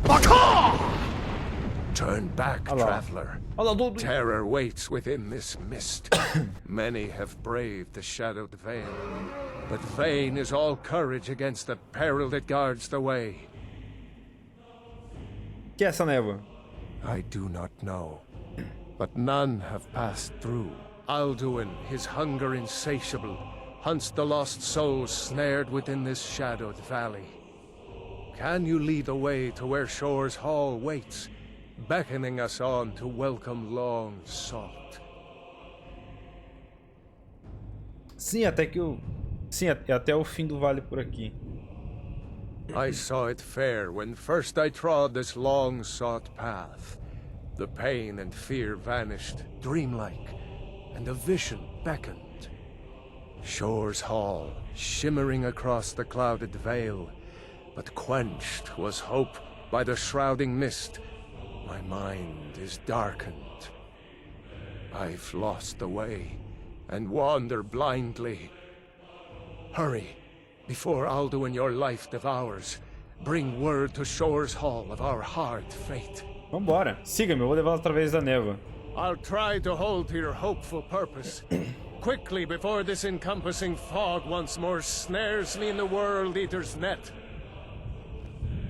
Baka! Turn back, Hello. traveler. Hello, Terror waits within this mist. Many have braved the shadowed veil, but vain is all courage against the peril that guards the way. Que é essa névoa? I do not know, but none have passed through. Alduin, his hunger insatiable, hunts the lost souls snared within this shadowed valley. Can you lead the way to where Shore's Hall waits, beckoning us on to welcome long sought? Sim, até que o... Sim, até o fim do vale por aqui. I saw it fair when first I trod this long-sought path. The pain and fear vanished, dreamlike, and a vision beckoned. Shore's Hall, shimmering across the clouded veil, but quenched was hope by the shrouding mist. My mind is darkened. I've lost the way, and wander blindly. Hurry, before Alduin your life devours. Bring word to Shore's Hall of our hard fate. Vambora, siga-me, eu vou levá-lo através da névoa. I'll try to hold to your hopeful purpose. Quickly, before this encompassing fog once more snares me in the World Eater's net.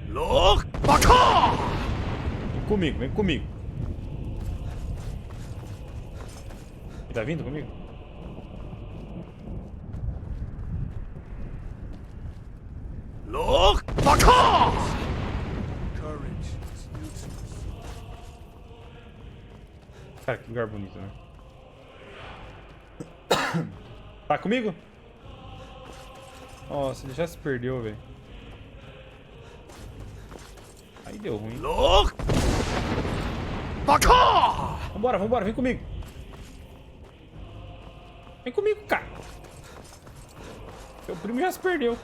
Look, Baka! Vem comigo. Ele tá vindo comigo? Look, Baka! Courage is useless. Cara, que lugar bonito, né? Tá comigo? Nossa, ele já se perdeu, velho. Aí deu ruim. Vambora, vambora, vem comigo. Vem comigo, cara. Seu primo já se perdeu.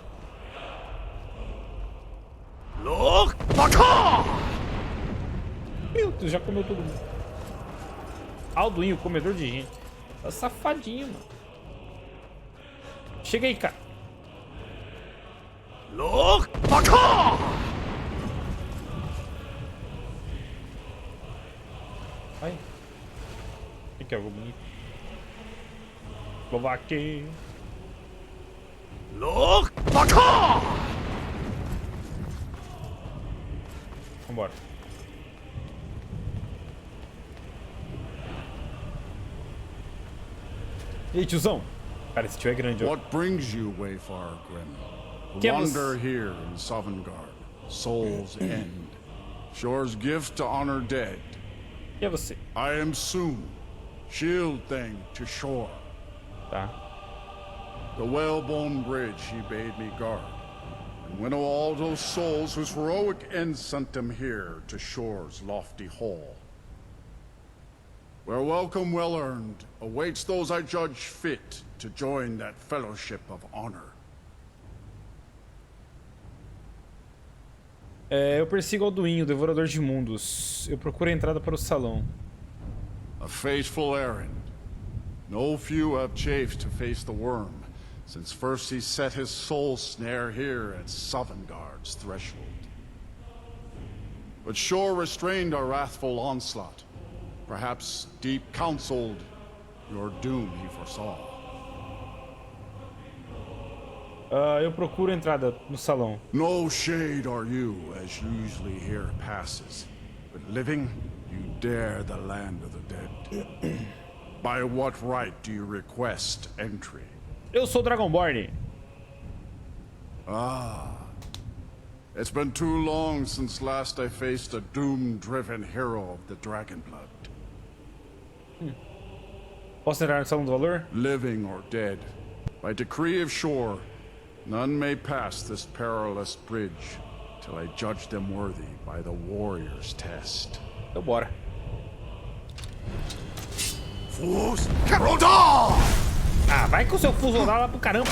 Meu Deus, já comeu todo mundo. Alduin, o comedor de gente. Tá safadinho, mano. Chega aí, cara. Ai. O que é algo bonito? Eslovaquia. Vambora. E aí, tiozão? Cara, esse tio é grande, ó. What brings you, Wayfarer Grim? Que Wander here in Sovngarde, Soul's End. Shore's gift to honor dead. E é você? I am soon. Shield thing to shore. Tá. The whalebone bridge he bade me guard. And winnow all those souls whose heroic end sent them here to shore's lofty hall. Where welcome well earned awaits those I judge fit to join that fellowship of honor. Eu persigo Alduin, o devorador de mundos. Eu procuro a entrada para o salão. A fateful errand. No few have chafed to face the worm, since first he set his soul snare here at Sovngarde's threshold. But Shore restrained our wrathful onslaught. Perhaps deep counseled, your doom he foresaw. Eu procuro a entrada no salão. No shade are you, as usually here passes. But living, you dare the land of the dead. By what right do you request entry? Eu sou Dragonborn. Ah. It's been too long since last I faced a doom-driven hero of the Dragonblood. Posso entrar no salão do valor? Living or dead, by decree of Shore, none may pass this perilous bridge till I judge them worthy by the warrior's test. Então bora. Ah, vai com o seu fuso rodar lá pro caramba.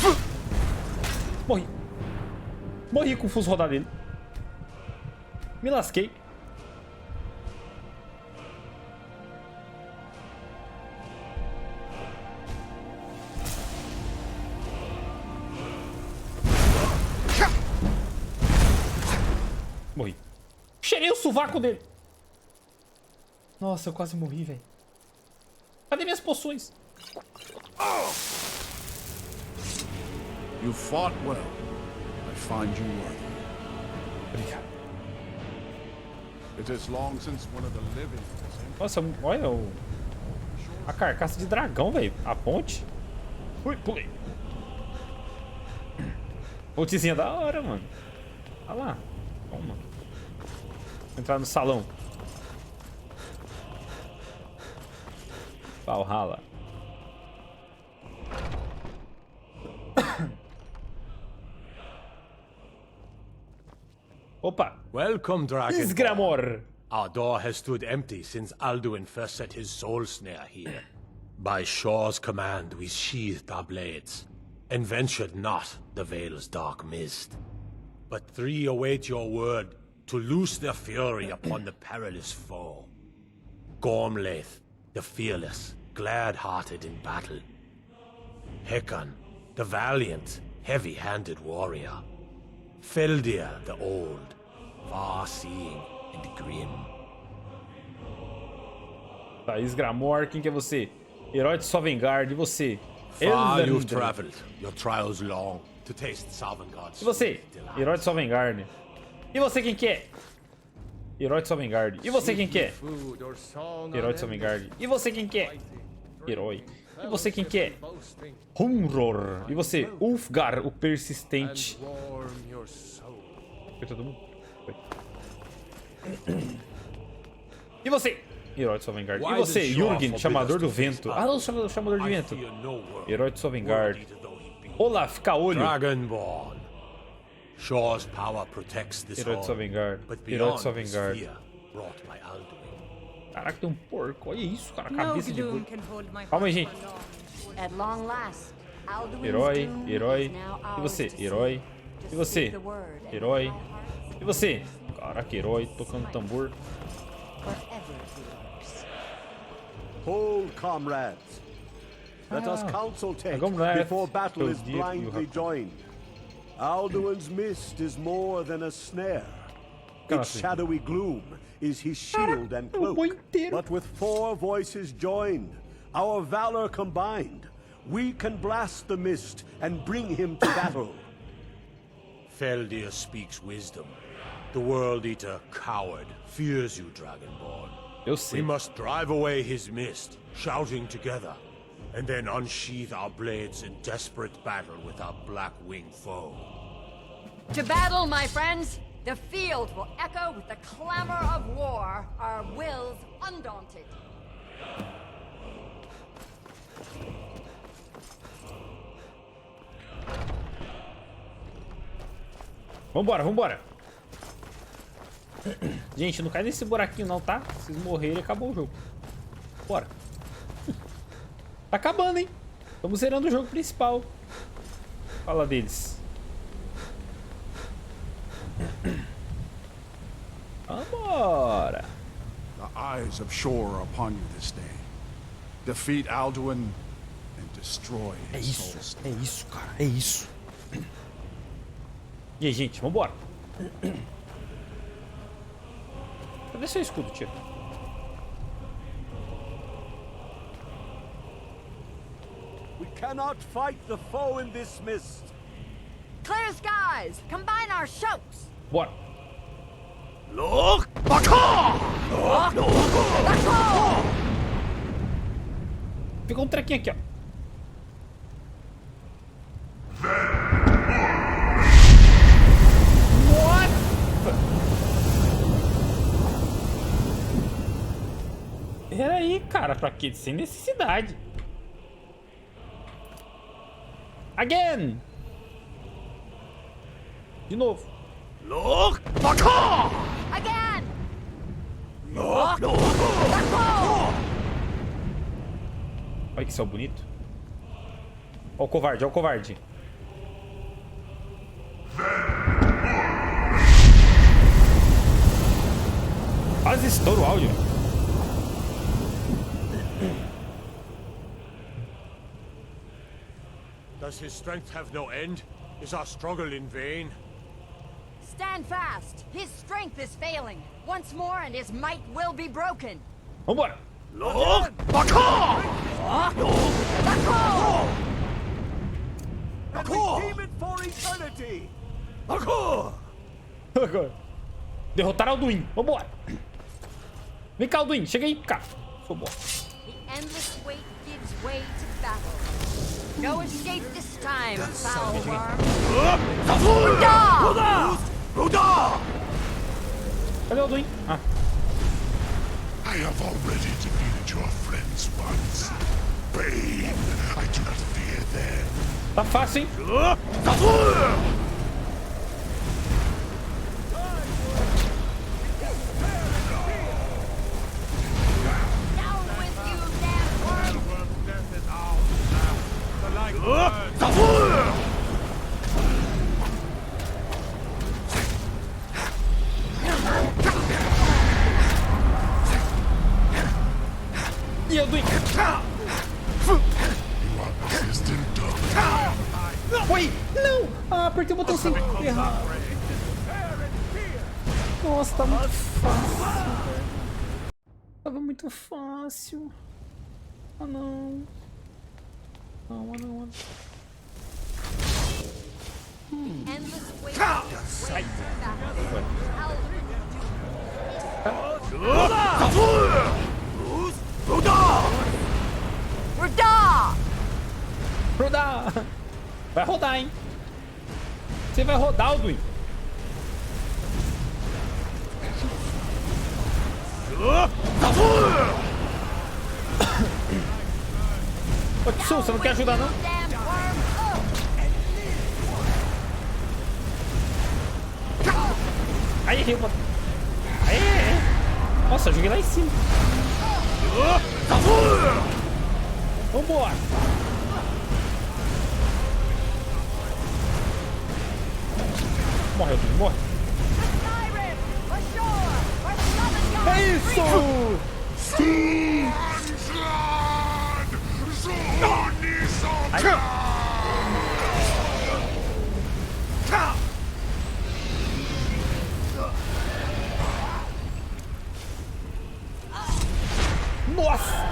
Morri. Morri com o fuso rodar dele. Me lasquei. Morri. Cheirei o sovaco dele. Nossa, eu quase morri, velho. Cadê minhas poções? You fought well. I find you worthy. Obrigado. It is long since one of the living has Nossa, olha a carcaça de dragão, velho. A ponte. Ui, pulei. Pontezinha da hora, mano. Olha lá. Toma. Vou entrar no salão. Valhalla. Opa! Welcome, Dragon. Isgramor! Our door has stood empty since Alduin first set his soul snare here. By Shore's command, we sheathed our blades, and ventured not the Vale's dark mist. But three await your word to loose their fury upon the perilous foe. Gormlaith, the fearless, glad-hearted in battle. Hekon, the valiant, heavy-handed warrior. Feldir, the old, far-seeing and grim. Tá, Isgramor, quem que é você? Herói de Sovngarde, e você? Far you've Elrondr. traveled, your trials long, to taste Sovngarde's E você? delight. Herói de Sovngarde. E você quem que é? Herói de Sovngarde. E você quem que é? Herói de Sovngarde. E você quem que é? Herói. E você quem que é? Humror. E você? Ulfgar, o persistente. Foi todo mundo? Foi. E você? Herói de Sovngarde. E você? Jürgen, chamador do vento. Ah, não, chamador de vento. Herói de Sovngarde. Olá, fica olho. Dragonborn. Shaw's power protects this Herói de sua hall, Vanguard. but Herói de beyond sua is Vanguard. fear brought by Alduin. Caraca, tem um porco. Olha isso, cara. No Cabeça de gloom porco. can hold my Calma aí, heart gente. for long. At long last, Alduin's Herói, doom herói. is now E ours você? to see. Herói. E você? Speak the word, and Herói. my heart E você? Caraca, herói. Tocando tambor. forever yours. Hold, comrades. Let us counsel take comrades, before battle is told you blindly have- joined. Alduin's mist is more than a snare. Its assim? shadowy gloom is his shield and cloak. But with 4 voices joined, our valor combined, we can blast the mist and bring him to battle. Feldir speaks wisdom. The World Eater, coward, fears you, Dragonborn. Eu sei. We must drive away his mist, shouting together, and then unsheath our blades in desperate battle with our black-winged foe. To battle, my friends! The field will echo with the clamor of war, our wills undaunted. Vambora, vambora. Gente, não cai nesse buraquinho não, tá? Se vocês morrerem, acabou o jogo. Bora. Tá acabando, hein? Estamos zerando o jogo principal. Fala deles. Vambora. The eyes of Shore are upon you this day. Defeat Alduin and destroy É his soul. isso, é isso, cara, é isso. E aí, gente, vambora. Cadê seu escudo, tio? We cannot fight the foe in this mist. Clear skies! Combine our shouts! Bora. Look! Baka! Ficou um trequinho aqui, ó. What? Peraí, cara, pra quê? Sem necessidade. Again! De novo. Look! Baka! Again! Look! Olha que céu bonito. Ó o covarde, ó o covarde. Quase estoura o áudio. Does his strength have no end? Is our struggle in vain? Stand fast! His strength is failing. Once more and his might will be broken. Vambora. Look! Baka! And redeem it for eternity! Baka! Derrotar Alduin. Vambora. Vem cá, Alduin. Chega aí, cara. Vambora. The endless wait gives way to battle. No escape this time, foul worm. Cadê o Alduin? Ah. I have already defeated your friends once. Bane, I do not fear them. Tá fácil, hein? E Alduin? Oi! Não! Ah, apertei o botão sem errar. Nossa, tá muito fácil. Tava muito fácil. Ah, não. Não, ah, não. Sai. Rodar! Vai rodar, hein? Você vai rodar, Alduin. Ô, tio, você não quer ajudar, não? Ai, errei o botão. Aê! Nossa, eu joguei lá em cima. Vambora! Morre, Elton, morre. É isso! Sim! Nossa!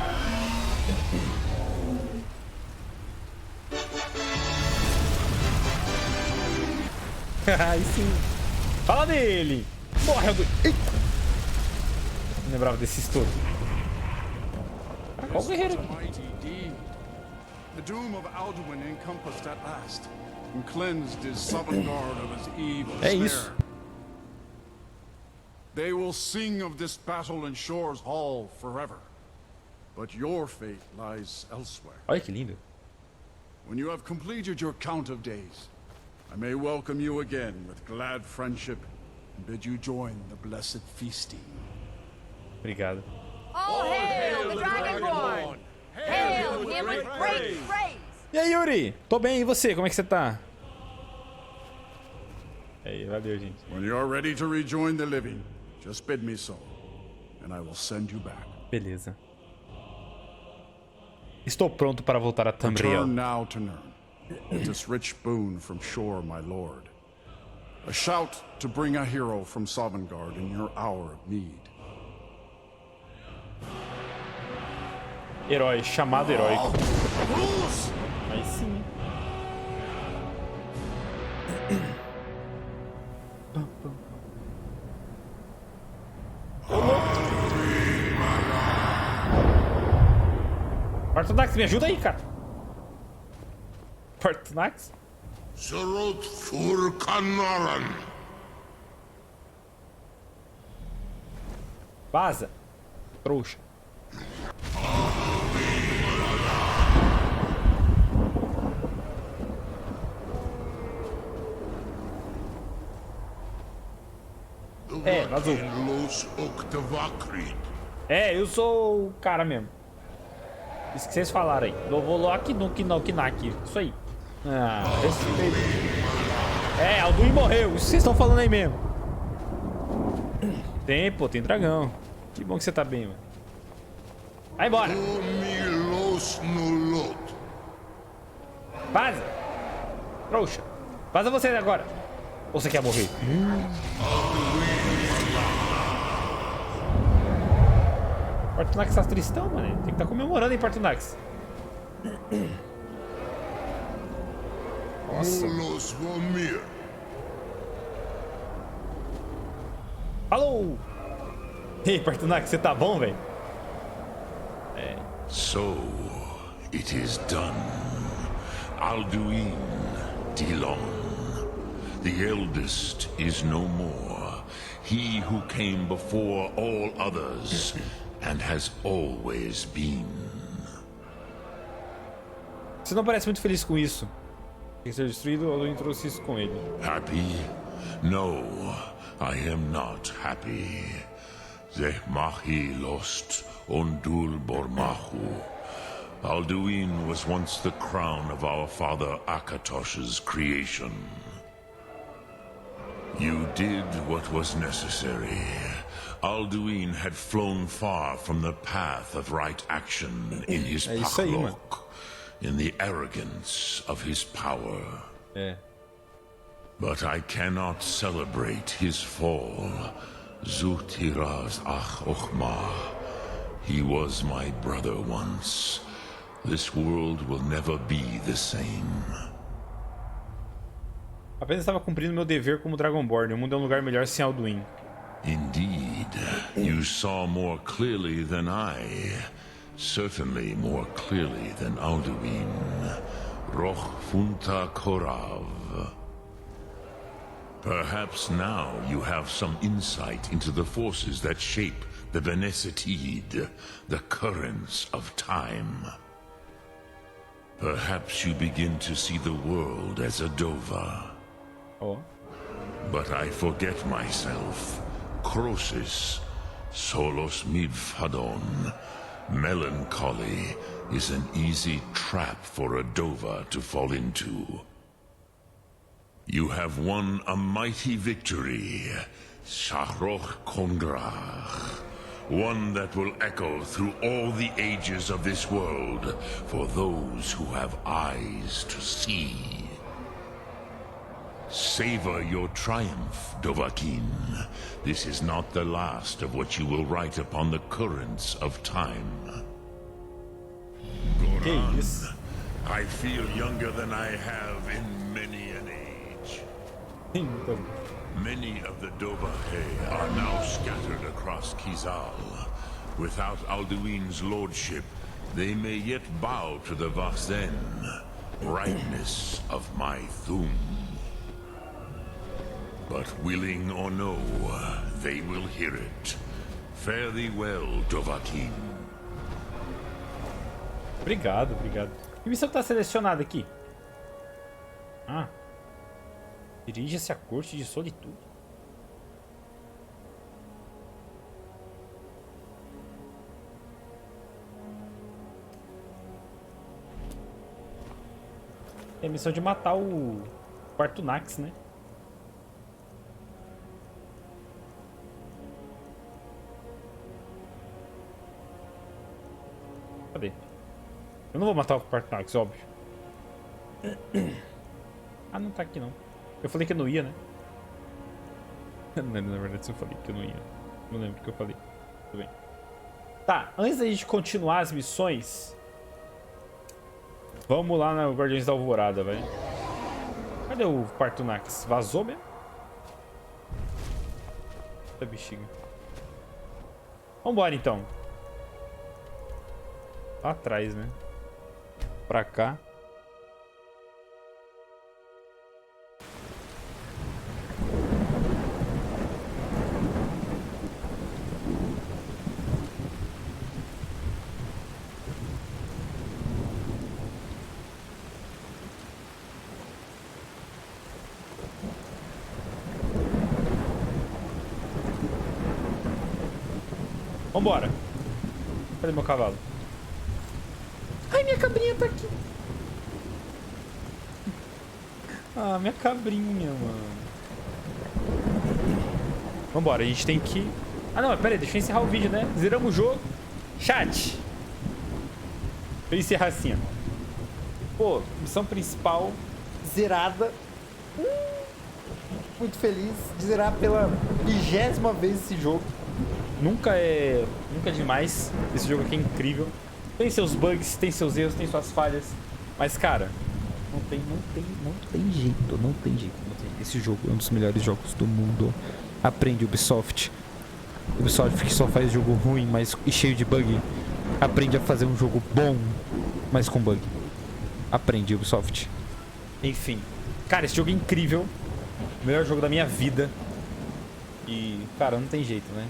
Aí sim. Fala dele! Morre, Elton! Não lembrava desse estouro. Qual guerreiro? The doom of Alduin encompassed at last, and cleansed his Sovngarde of his evil snare. They will sing of this battle in Shore's Hall forever, but your fate lies elsewhere. Olha que lindo. When you have completed your count of days, I may welcome you again with glad friendship and bid you join the blessed feasting. Obrigado. All hail the Dragonborn! Hail him with great praise! E aí, Yuri? Tô bem, e você? Como é que você tá? E aí, valeu, gente. When you are ready to rejoin the living, just bid me so, and I will send you back. Beleza. Estou pronto para voltar a Tamriel. Return now to Nirn, with this rich boon from Shore, my lord. A shout to bring a hero from Sovngarde in your hour of need. Herói, chamado heróico. Aí sim. Partonax, me ajuda aí, cara. Partonax? Sorot fur Kanaran. Vaza. Trouxa. É, vazou. É, eu sou o cara mesmo. Isso que vocês falaram aí. Lovolock no Kinak. Isso aí. Ah, respeito. É, Alduin morreu. Isso que vocês estão falando aí mesmo. Tem, pô, tem dragão. Que bom que você tá bem, mano. Vai embora. Vaza. Trouxa. Vaza você agora. Ou você quer morrer? Partonax tá tristão, mano. Tem que estar comemorando, hein, Partonax. Nossa. Falou! Ei, Partonax, você tá bom, velho? É. So, it is done. Alduin Dilon. The eldest is no more. He who came before all others and has always been. Você não parece muito feliz com isso. Tem que ser destruído ou eu trouxe isso com ele. Happy? No, I am not happy. Zehmahi lost Ondul Bormahu. Alduin was once the crown of our father Akatosh's creation. You did what was necessary. Alduin had flown far from the path of right action in his Paklok, in the arrogance of his power. But I cannot celebrate his fall. Zutiraz Ach Ochma. He was my brother once. This world will never be the same. Apenas estava cumprindo meu dever como Dragonborn. O mundo é um lugar melhor sem Alduin. Indeed, you saw more clearly than I. Certainly more clearly than Alduin. Roch Funta Korav. Perhaps now you have some insight into the forces that shape the Benesitid, the currents of time. Perhaps you begin to see the world as a Dova. Oh. But I forget myself. Crosis, solos midfadon. Melancholy is an easy trap for a Dova to fall into. You have won a mighty victory, Shahroch Kongrach. One that will echo through all the ages of this world for those who have eyes to see. Savor your triumph, Dovahkiin. This is not the last of what you will write upon the currents of time. Goran, I feel younger than I have in many an age. Many of the Dovahe are now scattered across Kizal. Without Alduin's lordship, they may yet bow to the Vaxen, brightness of my Thum. But willing or no, they will hear it. Fare thee well, Dovahkiin. Obrigado, obrigado. Que missão tá selecionada aqui? Ah. Dirija-se à corte de solitude. É a missão de matar o quarto Nax, né? Cadê? Eu não vou matar o quarto Nax, óbvio. Ah, não tá aqui não. Eu falei que eu não ia, né? Não lembro, na verdade, se eu falei que eu não ia. Não lembro o que eu falei. Tudo bem. Tá, antes da gente continuar as missões, vamos lá no Guardiões da Alvorada, velho. Cadê o quarto Nax? Vazou mesmo? Eita bexiga. Vambora, então. Lá atrás, né? Pra cá. Vambora. Cadê meu cavalo? Ai, minha cabrinha tá aqui. Ah, minha cabrinha, mano. Vambora, a gente tem que... Ah, não, pera aí, deixa eu encerrar o vídeo, né? Zeramos o jogo. Chat. Pra eu encerrar assim, ó. Pô, missão principal zerada. Muito feliz de zerar pela 20ª vez esse jogo. Nunca é demais. Esse jogo aqui é incrível. Tem seus bugs, tem seus erros, tem suas falhas. Mas, cara, não tem jeito. Esse jogo é um dos melhores jogos do mundo. Aprende, Ubisoft. Ubisoft que só faz jogo ruim, mas e cheio de bug. Aprende a fazer um jogo bom, mas com bug. Aprende, Ubisoft. Enfim. Cara, esse jogo é incrível. O melhor jogo da minha vida. E, cara, não tem jeito, né?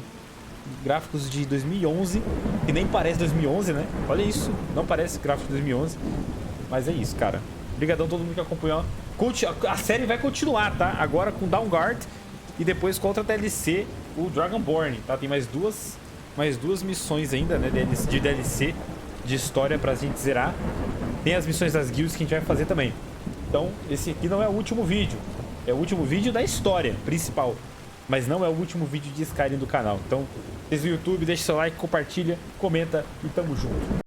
Gráficos de 2011, que nem parece 2011, né? Olha isso, não parece gráfico de 2011. Mas é isso, cara. Obrigadão a todo mundo que acompanhou. A série vai continuar, tá? Agora com Downguard e depois com outra DLC, o Dragonborn, tá? Tem mais duas missões ainda, né? De DLC, de história pra gente zerar. Tem as missões das guilds que a gente vai fazer também. Então, esse aqui não é o último vídeo. É o último vídeo da história principal. Mas não é o último vídeo de Skyrim do canal. Então, vocês no YouTube, deixa seu like, compartilha, comenta e tamo junto.